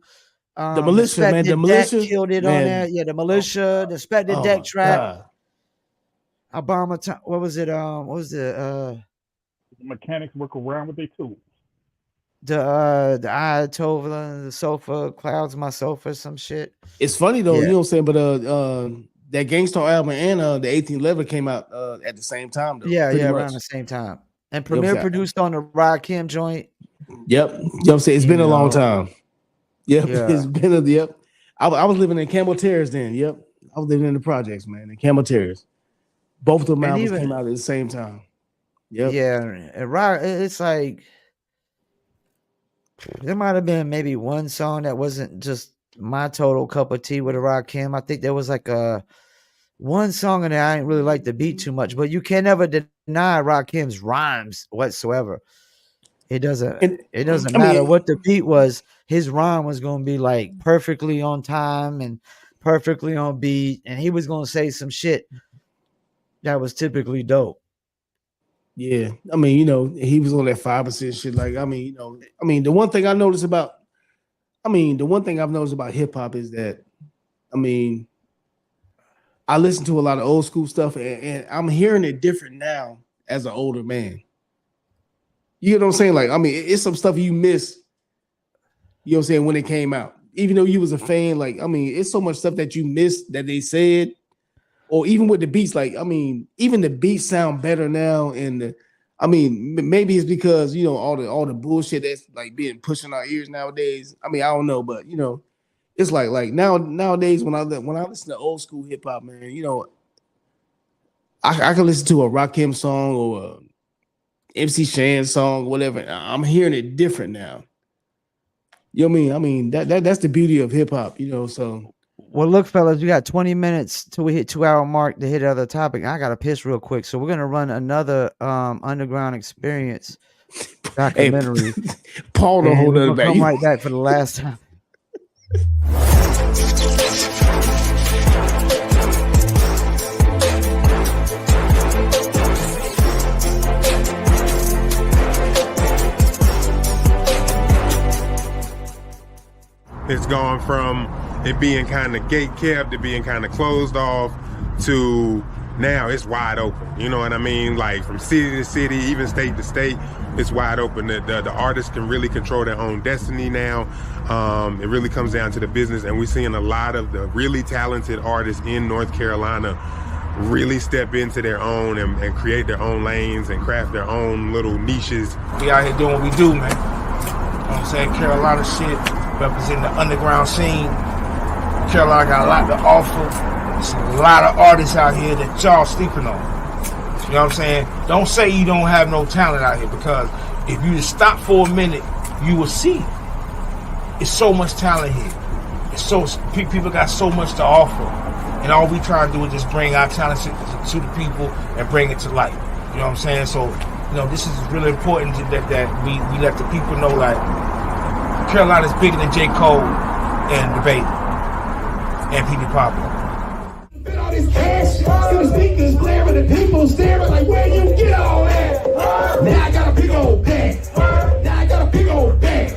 the Militia, man, the Militia killed it on there. Yeah, the Militia, the Spectre Deck track. God. Obama, what was it? What was the mechanics work around with their tools. The Ayatollah, the sofa, clouds my sofa, some shit. It's funny though, you know what I'm saying? But that Gangstar album and the 18 Level came out at the same time though. Yeah, around the same time. And Premier produced on the Rakim joint. Yep. You know what I'm saying? It's been a long time. Yep. It's been I was living in Campbell Terrace then. Yep. I was living in the projects, man, in Campbell Terrace. Both of them albums came out at the same time. Yep. Yeah. It's like there might have been maybe one song that wasn't just my total cup of tea with a Rakim. I think there was like one song in there I didn't really like the beat too much, but you can never deny Rakim's rhymes whatsoever. It doesn't matter what the beat was. His rhyme was going to be like perfectly on time and perfectly on beat, and he was going to say some shit that was typically dope. Yeah, I mean, you know, he was on that 5% shit. Like, I mean, you know, the one thing I've noticed about hip hop is that, I mean, I listen to a lot of old school stuff, and I'm hearing it different now as an older man. You know what I'm saying? Like, I mean, it's some stuff you miss, you know what I'm saying, when it came out. Even though you was a fan, like, I mean, it's so much stuff that you missed that they said, or even with the beats, like, I mean, even the beats sound better now. And maybe it's because, you know, all the bullshit that's like being pushed in our ears nowadays. I mean, I don't know, but you know, it's like nowadays when I listen to old school hip hop, man, you know, I can listen to a Rakim song or a MC Shan song, whatever. I'm hearing it different now. You know what I mean? I mean, that's the beauty of hip hop, you know. So, well, look, fellas, we got 20 minutes till we hit 2-hour mark to hit another topic. I gotta piss real quick, so we're gonna run another Underground Experience documentary. Hey, Paul, don't hold it back. Come right back for the last time. It's gone from it being kind of gate-kept to being kind of closed off to now it's wide open. You know what I mean? Like from city to city, even state to state, it's wide open. The artists can really control their own destiny now. It really comes down to the business, and we're seeing a lot of the really talented artists in North Carolina really step into their own and create their own lanes and craft their own little niches. We out here doing what we do, man. You know what I'm saying? Carolina shit, representing the underground scene. Carolina got a lot to offer. There's a lot of artists out here that y'all sleeping on. You know what I'm saying? Don't say you don't have no talent out here, because if you just stop for a minute, you will see. It's so much talent here. It's so people got so much to offer, and all we try to do is just bring our talent to the people and bring it to light. You know what I'm saying? So, you know, this is really important that we let the people know, like, Carolina's bigger than J. Cole and the Baby and P.D. Pablo. All this cash, see the speakers blaring, the people staring like, where you get all that? Now I got a big old bag. Now I got a big old bag.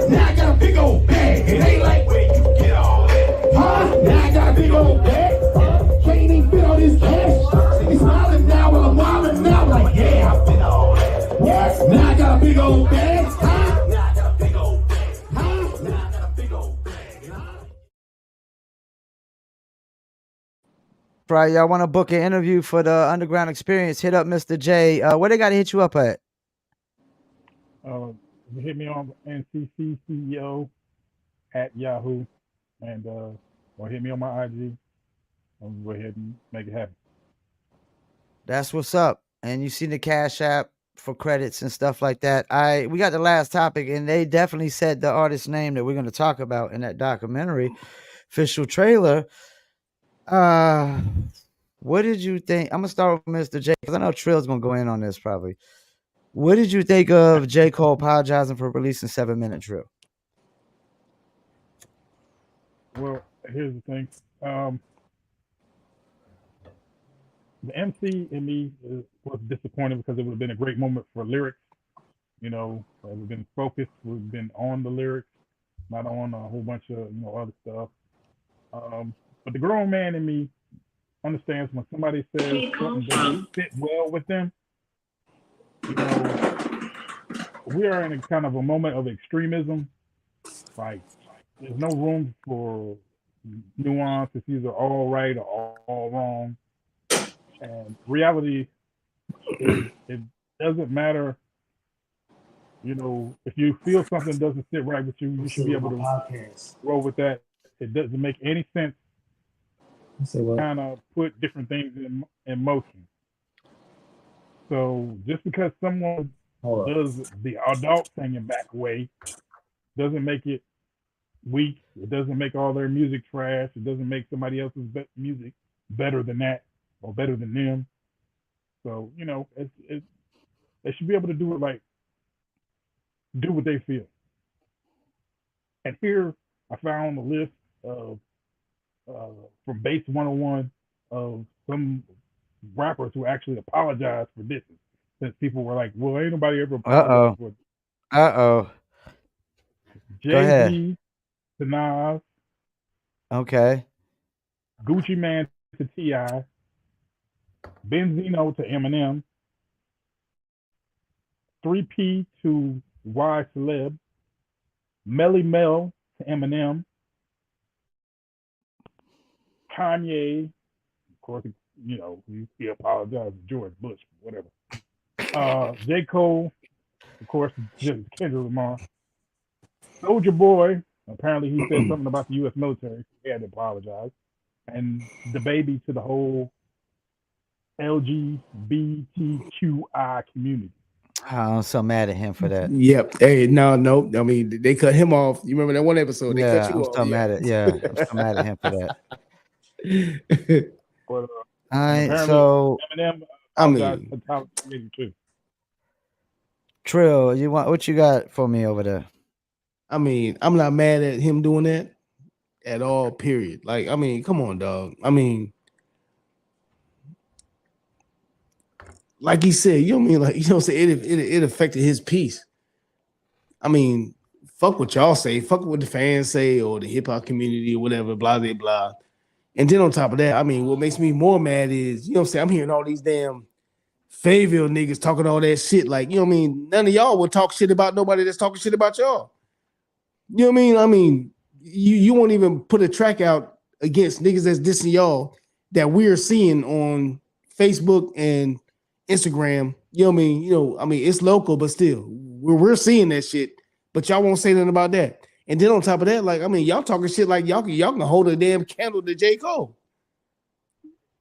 Now I got a big old bag. It ain't like, where you get all that? Now I got a big old bag. Can't even fit all this cash. See me smiling now while I'm wilding now, like, yeah, I fit all that. Yes, now I got a big old bag. Now I got a big old bag. Now I got a big old bag. Right, y'all want to book an interview for the Underground Experience? Hit up Mr. J. Where they got to hit you up at? Hit me on NCCCEO at Yahoo, and or hit me on my IG. I'll go ahead and make it happen. That's what's up. And you see the Cash App for credits and stuff like that. We got the last topic, and they definitely said the artist name that we're going to talk about in that documentary official trailer. What did you think? I'm gonna start with Mr. J, because I know Trill's gonna go in on this probably. What did you think of J. Cole apologizing for releasing 7 Minute Drill? Well, here's the thing. The MC in me was disappointed because it would have been a great moment for lyrics. You know, it would have been focused, would have been on the lyrics, not on a whole bunch of other stuff. But the grown man in me understands when somebody says something doesn't fit well with them. You know, we are in a kind of a moment of extremism. Like, there's no room for nuance. It's either all right or all wrong. And reality is, it doesn't matter. You know, if you feel something doesn't sit right with you, you should be able to roll with that. It doesn't make any sense. Kind of put different things in motion. So just because someone does the adult thing and back away doesn't make it weak. It doesn't make all their music trash. It doesn't make somebody else's music better than that or better than them. So they should be able to do it like do what they feel. And here I found a list of from Base 101 of some rappers who actually apologized for this. Since people were like, well, ain't nobody ever apologized for it. Jay-Z to Nas. Okay. Gucci Man to T.I. Benzino to Eminem. 3P to Y Celeb. Melly Mel to Eminem. Kanye, of course, he apologized to George Bush, whatever. J. Cole, of course, just Kendrick Lamar. Soulja Boy, apparently he said something about the U.S. military. He had to apologize. And the baby to the whole LGBTQI community. I'm so mad at him for that. Yep. Hey, no. I mean, they cut him off. You remember that one episode? They cut you off. I'm so mad at him for that. But, all right, so Eminem, I mean, Trill, what you got for me over there? I mean, I'm not mad at him doing that at all. Period. Like, I mean, come on, dog. I mean, like he said, you know what I mean? Like, you know what I'm saying? It affected his peace. I mean, fuck what y'all say, fuck what the fans say, or the hip hop community, or whatever, blah, blah, blah. And then on top of that, I mean, what makes me more mad is, you know what I'm saying? I'm hearing all these damn Fayetteville niggas talking all that shit. Like, you know what I mean? None of y'all would talk shit about nobody that's talking shit about y'all. You know what I mean? I mean, you won't even put a track out against niggas that's dissing y'all that we're seeing on Facebook and Instagram. You know what I mean? It's local, but still, we're seeing that shit, but y'all won't say nothing about that. And then on top of that, like, I mean, y'all talking shit like y'all can hold a damn candle to J. Cole.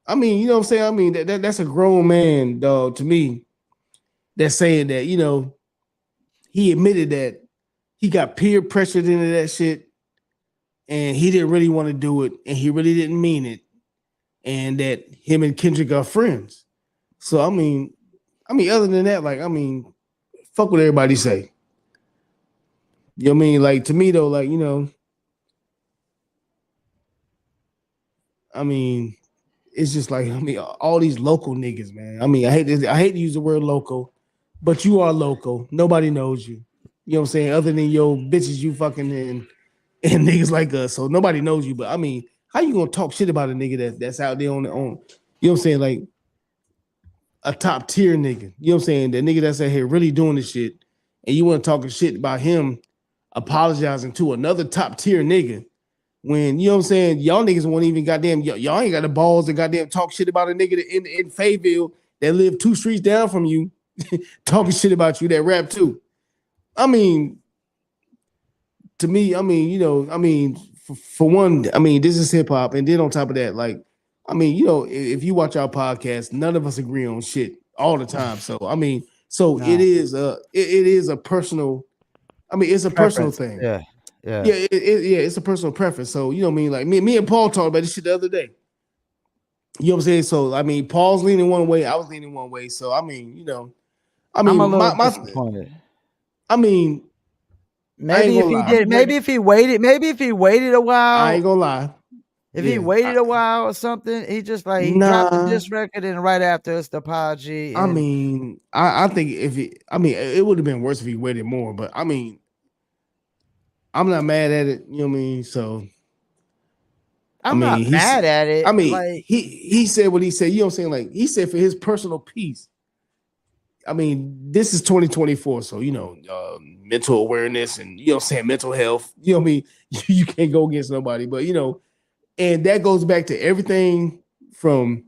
I mean, you know what I'm saying? I mean, that's a grown man, dog, to me, that's saying that, he admitted that he got peer pressured into that shit and he didn't really want to do it and he really didn't mean it, and that him and Kendrick are friends. So, I mean, other than that, like, I mean, fuck what everybody say. You know what I mean? Like, to me, though, like, I mean, it's just like, I mean, all these local niggas, man. I mean, I hate to use the word local, but you are local. Nobody knows you. You know what I'm saying? Other than your bitches you fucking and niggas like us. So nobody knows you. But I mean, how you gonna talk shit about a nigga that's out there on, you know what I'm saying? Like a top tier nigga. You know what I'm saying? That nigga that's out here really doing this shit. And you want to talk shit about him apologizing to another top tier nigga when, you know what I'm saying, y'all niggas won't even goddamn, y'all ain't got the balls to goddamn talk shit about a nigga in Fayetteville that live 2 streets down from you talking shit about you that rap too. I mean, to me, I mean, for one, I mean, this is hip hop. And then on top of that, like, I mean, if you watch our podcast, none of us agree on shit all the time. So, I mean, it is a personal, I mean, it's a personal thing. Yeah. It's a personal preference. So, you know what I mean? Like me and Paul talked about this shit the other day. You know what I'm saying? So, I mean, Paul's leaning one way, I was leaning one way. So, I mean, I'm a little disappointed. I mean, Maybe if he did, maybe if he waited a while. I ain't gonna lie. If he waited a while or something, he just like he dropped the diss record and right after it's the apology. I mean, I think it would have been worse if he waited more, but I mean, I'm not mad at it, you know what I mean? So I'm not mad at it. I mean, like, he said what he said, you know what I'm saying? Like he said for his personal peace. I mean, this is 2024, so you know, mental awareness and you know what I'm saying, mental health, you know what I mean? You can't go against nobody, but you know, and that goes back to everything from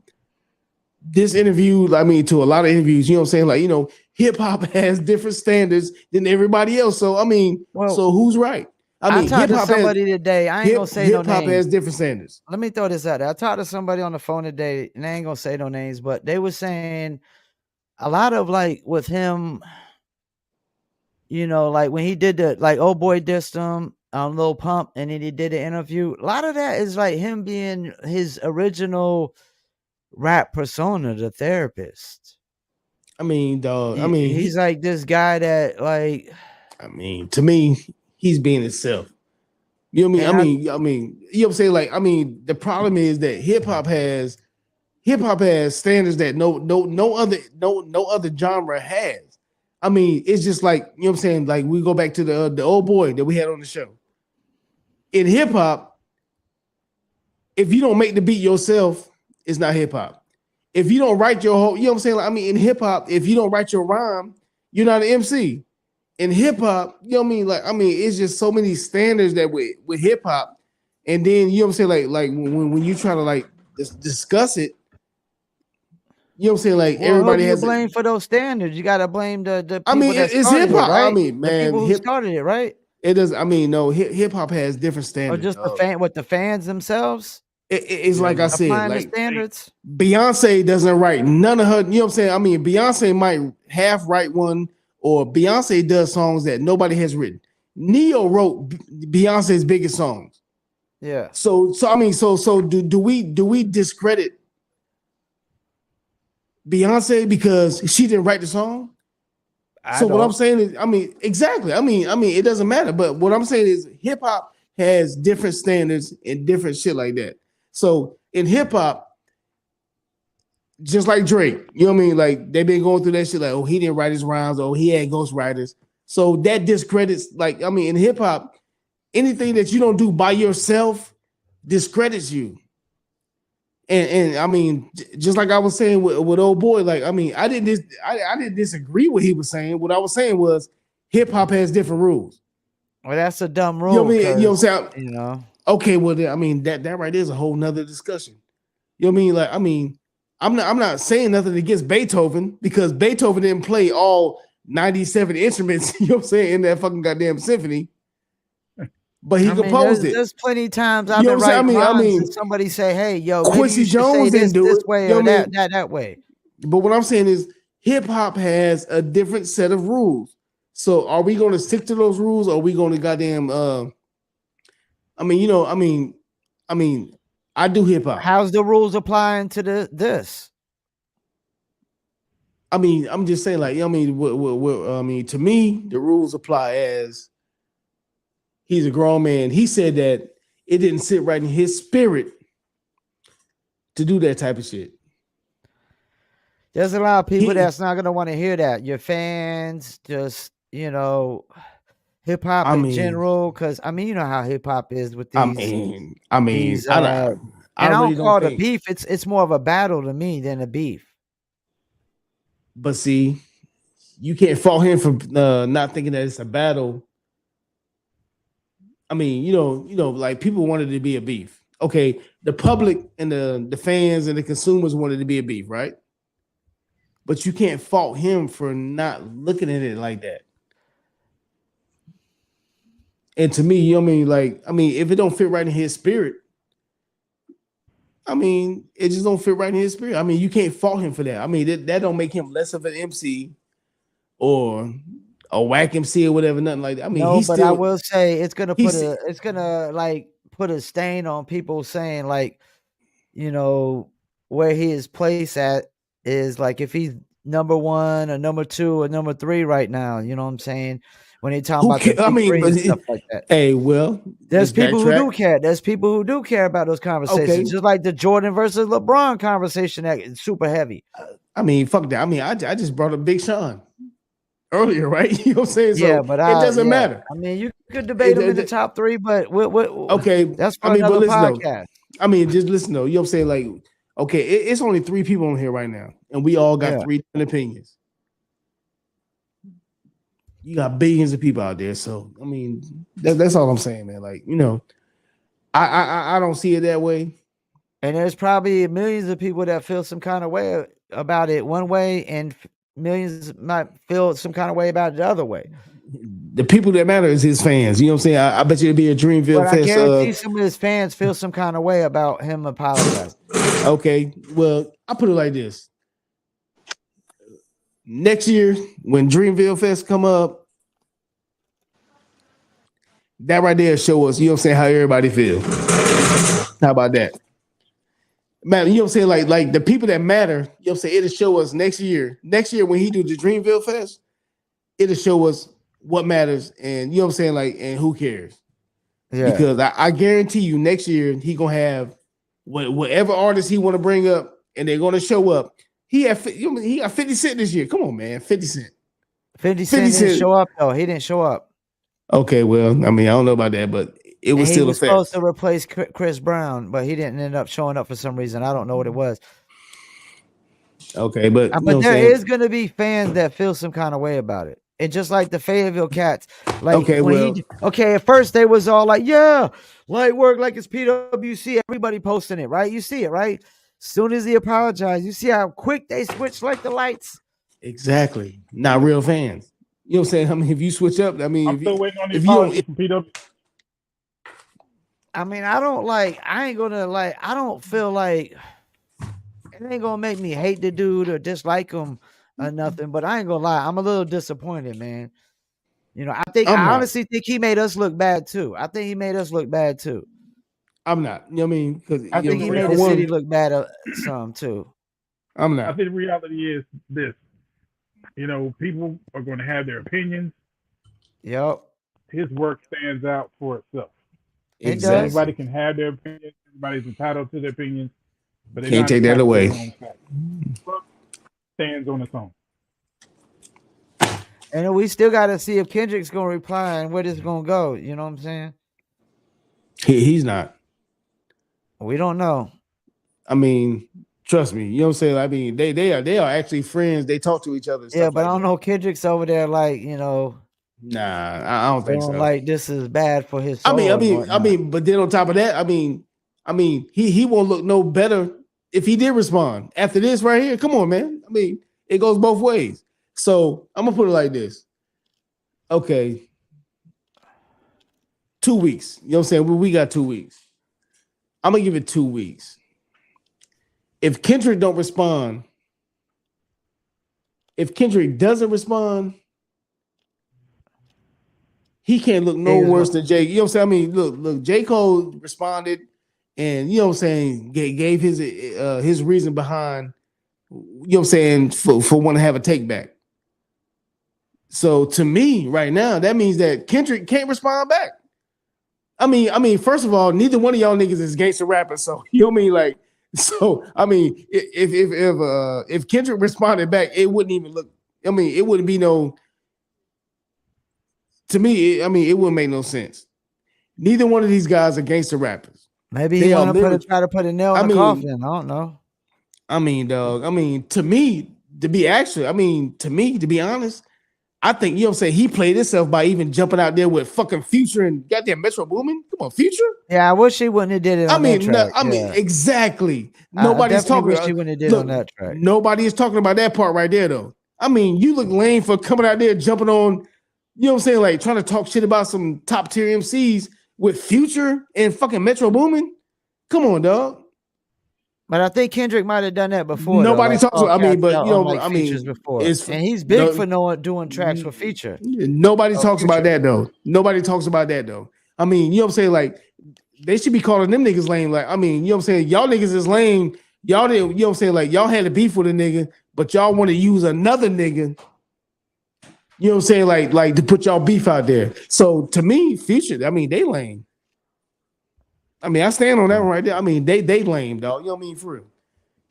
this interview, I mean, to a lot of interviews, you know what I'm saying? Like, you know, hip hop has different standards than everybody else. So, I mean, so who's right? I mean, talked to somebody today. I ain't gonna say no names. Hip hop has different standards. Let me throw this out there. I talked to somebody on the phone today, and I ain't gonna say no names, but they were saying a lot of like with him, you know, like when he did the like old boy dissed him on Lil Pump, and then he did the interview. A lot of that is like him being his original rap persona, the therapist. I mean, dog. I mean, he's like this guy that like. I mean, to me, he's being himself. You know what I mean? I mean, you know what I'm saying? Like, I mean, the problem is that hip hop has standards that no other genre has. I mean, it's just like, you know what I'm saying? Like, we go back to the old boy that we had on the show. In hip hop, if you don't make the beat yourself, it's not hip hop. If you don't write your whole, you know what I'm saying? Like, I mean, in hip hop, if you don't write your rhyme, you're not an MC. In hip hop, you know what I mean? Like, I mean, it's just so many standards that with hip hop, and then you know what I'm saying? Like when you try to like discuss it, you know what I'm saying? Like everybody has to blame for those standards. You got to blame the people. I mean, that it's hip hop. Right? I mean, man, the people who started it, right? It does. I mean, no, hip hop has different standards. Or just the fans themselves. It's like I said, like standards. Beyonce doesn't write none of her. You know what I'm saying? I mean, Beyonce might half write one, or Beyonce does songs that nobody has written. Neo wrote Beyonce's biggest songs. Yeah. So I mean, so do we discredit Beyonce because she didn't write the song? What I'm saying is, I mean, exactly. I mean, it doesn't matter. But what I'm saying is, hip hop has different standards and different shit like that. So in hip hop, just like Drake, you know what I mean? Like they've been going through that shit. Like, oh, he didn't write his rhymes. Oh, he had ghostwriters. So that discredits. Like, I mean, in hip hop, anything that you don't do by yourself discredits you. And I mean, just like I was saying with old boy, like, I mean, I didn't disagree with what he was saying. What I was saying was hip hop has different rules. Well, that's a dumb rule. You know what I mean? You know what I'm saying? You know. Okay, well, I mean, that right there is a whole nother discussion. You know what I mean? Like, I mean, I'm not saying nothing against Beethoven because Beethoven didn't play all 97 instruments, you know what I'm saying, in that fucking goddamn symphony. But he composed it. There's plenty of times I've been writing rhymes and somebody say, "Hey, yo, Quincy Jones didn't do it this way or that way." But what I'm saying is, hip hop has a different set of rules. So, are we going to stick to those rules, or are we going to goddamn? I mean, you know, I mean, I do hip hop. How's the rules applying to this? I mean, I'm just saying, like, I mean, I mean, to me, the rules apply as. He's a grown man. He said that it didn't sit right in his spirit to do that type of shit. There's a lot of people that's not going to want to hear that. Your fans, just, you know, hip hop in general. Because, I mean, you know how hip hop is with these. I mean, I don't call it a beef. It's more of a battle to me than a beef. But see, you can't fault him for not thinking that it's a battle. I mean, you know, like people wanted it to be a beef. Okay, the public and the fans and the consumers wanted it to be a beef, right? But you can't fault him for not looking at it like that. And to me, you know what I mean? Like, I mean, if it don't fit right in his spirit, I mean, it just don't fit right in his spirit. I mean, you can't fault him for that. I mean, that don't make him less of an MC or a whack MC or whatever, nothing like that. I mean, I will say it's gonna put a stain on people saying, like, you know, where his place at is like if he's number 1 or number 2 or number 3 right now, you know what I'm saying? when they talk about the big three and stuff like that. Hey, well, there's people who do care. There's people who do care about those conversations. Okay. Just like the Jordan versus LeBron conversation that is super heavy. I mean, fuck that. I mean, I just brought up Big Sean earlier, right? You know what I'm saying? So yeah, but it doesn't matter. I mean, you could debate them in the top three, but okay, that's for another podcast. Though, I mean, just listen though. You know what I'm saying? Like, okay, it's only 3 people on here right now, and we all got 3 different opinions. You got billions of people out there, so I mean, that's all I'm saying, man. Like, you know, I don't see it that way. And there's probably millions of people that feel some kind of way about it one way, and millions might feel some kind of way about it the other way. The people that matter is his fans. You know what I'm saying? I bet you it'd be a Dreamville Fest. I guarantee some of his fans feel some kind of way about him apologizing. Okay, well, I'll put it like this. Next year, when Dreamville Fest come up, that right there show us, you know what I'm saying, how everybody feel. How about that? Man, you know what I'm saying? Like the people that matter, you know what I'm saying, it'll show us next year. Next year when he do the Dreamville Fest, it'll show us what matters and you know what I'm saying, like, and who cares. Yeah. Because I guarantee you next year he gonna have whatever artist he want to bring up and they're gonna show up. He got 50 Cent this year. Come on, man. 50 Cent. 50 Cent didn't show up though. He didn't show up. Okay, well, I mean, I don't know about that, but it was still supposed to replace Chris Brown, but he didn't end up showing up for some reason. I don't know what it was. Okay, but there is going to be fans that feel some kind of way about it. And just like the Fayetteville Cats, like at first they was all like, yeah, light work like it's PWC. Everybody posting it, right? You see it, right? As soon as he apologized, you see how quick they switch like the lights. Exactly. Not real fans. You know what I'm saying? I mean, if you switch up, I mean, I'm still waiting on the apology from PW. I mean, I don't feel like it ain't gonna make me hate the dude or dislike him or nothing, but I ain't gonna lie, I'm a little disappointed, man. You know, I honestly think he made us look bad too. I'm not. You know what I mean? Because I think he made the city look bad some too. I'm not. I think the reality is this. You know, people are going to have their opinions. Yep. His work stands out for itself. Exactly. Everybody can have their opinions. Everybody's entitled to their opinions. But they can't take that away. Stands on its own. And we still got to see if Kendrick's going to reply and where this is going to go. You know what I'm saying? He's not. We don't know. I mean, trust me. You know what I'm saying? I mean, they are actually friends. They talk to each other. Yeah, but I don't know. Kendrick's over there like, you know. Nah, I don't think so. Like this is bad for his soul. I mean, but then on top of that, I mean, he won't look no better if he did respond after this right here. Come on, man. I mean, it goes both ways. So I'm gonna put it like this. Okay, 2 weeks. You know what I'm saying? We got 2 weeks. I'm gonna give it 2 weeks. If Kendrick don't respond, if Kendrick doesn't respond, he can't look no worse than J. You know what I'm saying? I mean, look, J. Cole responded and, you know what I'm saying, gave his reason behind, you know what I'm saying, for wanting to have a take back. So to me, right now, that means that Kendrick can't respond back. I mean, first of all, neither one of y'all niggas is gangster rappers. So you know what I mean? Like, so I mean, if Kendrick responded back, it wouldn't even look. I mean, it wouldn't be no. To me, it wouldn't make no sense. Neither one of these guys are gangster rappers. Maybe he want to try to put a nail in the coffin. I don't know. I mean, dog. I mean, to be honest, I think, you know what I'm saying, he played himself by even jumping out there with fucking Future and goddamn Metro Boomin. Come on, Future. Yeah, I wish he wouldn't have did it on that track. Exactly. Nobody's talking about. He wouldn't have did on that track. Nobody is talking about that part right there, though. I mean, you look lame for coming out there jumping on. You know what I'm saying? Like trying to talk shit about some top tier MCs with Future and fucking Metro Boomin. Come on, dog. But I think Kendrick might have done that before. Nobody talks about. Before. And he's big for doing tracks for Feature. Nobody talks about that though. Nobody talks about that though. I mean, you know what I'm saying? Like they should be calling them niggas lame. Like, I mean, you know what I'm saying? Y'all niggas is lame. Y'all didn't. You know what I'm saying? Like y'all had a beef with a nigga, but y'all want to use another nigga You know what I'm saying? Like to put y'all beef out there. So to me, Future, I mean, they lame. I mean, I stand on that one right there. I mean, they lame, dog. You know what I mean? For real.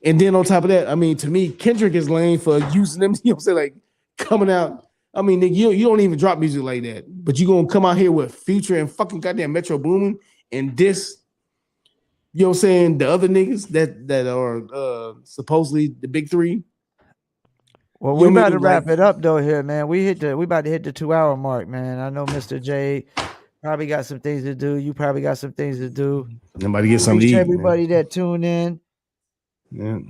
And then on top of that, I mean, to me, Kendrick is lame for using them, you know what I'm saying? Like coming out. I mean, you don't even drop music like that. But you gonna come out here with Future and fucking goddamn Metro Boomin and this, you know what I'm saying, the other niggas that are supposedly the big three. Well, we about to wrap it up though here, man. We about to hit the 2-hour mark, man. I know Mr. J probably got some things to do. You probably got some things to do. Nobody get something to eat. Everybody that tuned in. Yeah.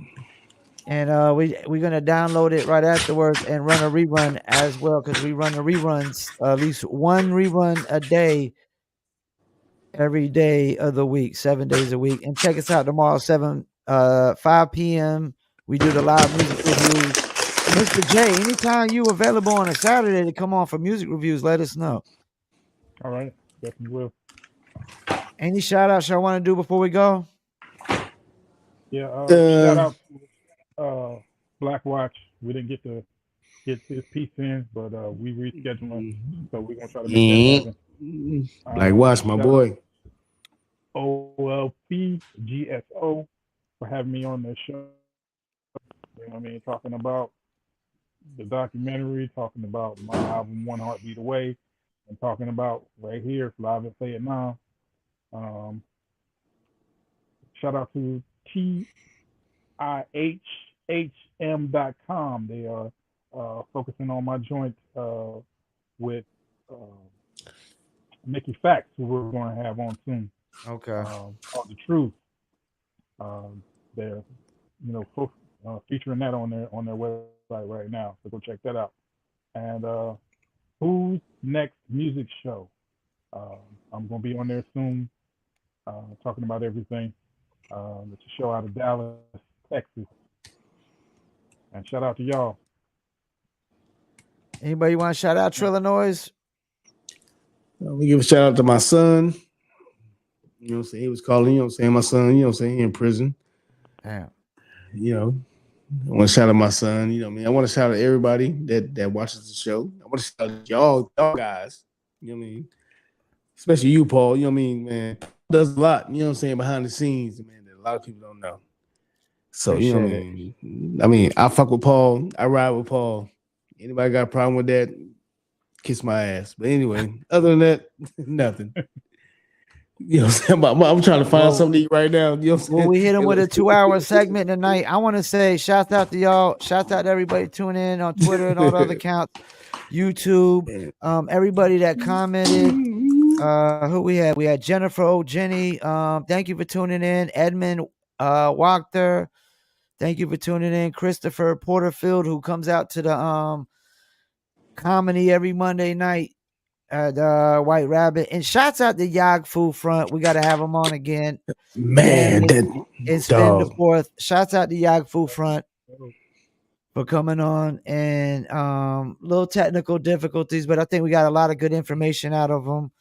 And we're gonna download it right afterwards and run a rerun as well, because we run the reruns, at least one rerun a day, every day of the week, 7 days a week. And check us out tomorrow, 5 p.m. We do the live music reviews. Mr. J, anytime you available on a Saturday to come on for music reviews, let us know. All right, definitely will. Any shout outs y'all want to do before we go? Yeah, shout out to Black Watch. We didn't get to get his piece in, but we rescheduling, so we're gonna try to make that happen. Black Watch, my boy. OLP GSO for having me on the show. You know what I mean? Talking about the documentary, talking about my album One Heartbeat Away, and talking about right here live at Fayettenam. Shout out to TIHHM.com. They are focusing on my joint with Mickey Facts, who we're going to have on soon. Okay. Called The Truth. They're, featuring that on their website right now. So go check that out. And Who's Next Music Show. I'm going to be on there soon, talking about everything. It's a show out of Dallas, Texas. And shout out to y'all. Anybody want to shout out Trillanoyx? We give a shout out to my son. You know what I'm saying? He was calling, you know what I'm saying? My son, you know what I'm saying? He in prison. Damn. You know, I want to shout out my son. You know what I mean? I want to shout out everybody that watches the show. I want to shout out y'all guys. You know what I mean? Especially you, Paul. You know what I mean, man? Does a lot, you know what I'm saying, behind the scenes, man, that a lot of people don't know. So, Appreciate you know what I mean? I mean, I fuck with Paul. I ride with Paul. Anybody got a problem with that? Kiss my ass. But anyway, other than that, nothing. You know what I'm saying? I'm trying to find something to eat right now. You know what I'm saying? Well, we hit them with a 2-hour segment tonight. I want to say shout out to y'all. Shout out to everybody tuning in on Twitter and all the other accounts, YouTube. Everybody that commented. Who we had? We had Jennifer O. Jenny. Thank you for tuning in. Edmund Wachter. Thank you for tuning in. Christopher Porterfield, who comes out to the comedy every Monday night at White Rabbit. And shouts out to YAGGFU Front. We got to have him on again. Man, it's been the 4th. Shouts out to YAGGFU Front for coming on, and little technical difficulties, but I think we got a lot of good information out of them.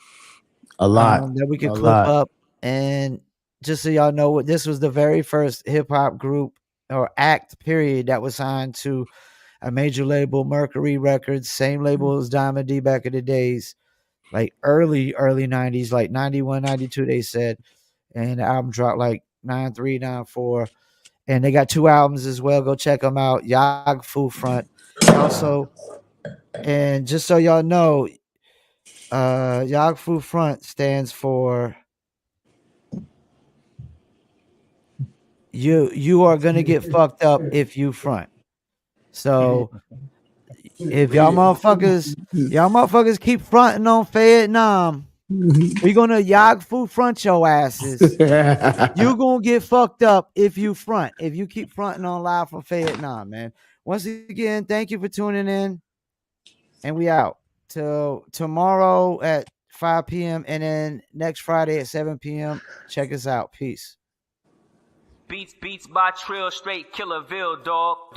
A lot that we could clip up. And just so y'all know, this was the very first hip hop group or act period that was signed to a major label, Mercury Records, same label as Diamond D back in the days, like early 90s, like 91, 92, they said. And the album dropped like 93, 94. And they got 2 albums as well. Go check them out. YAGGFU Front. Also, and just so y'all know, YAGGFU Front stands for you are gonna get fucked up if you front. So if y'all motherfuckers keep fronting on Fayettenam, we gonna YAGGFU Front your asses. You gonna get fucked up if you front. If you keep fronting on Live from Fayettenam, man. Once again, thank you for tuning in, and we out till tomorrow at 5 p.m. and then next Friday at 7 p.m. Check us out. Peace. Beats by Trill, straight Killerville, dog.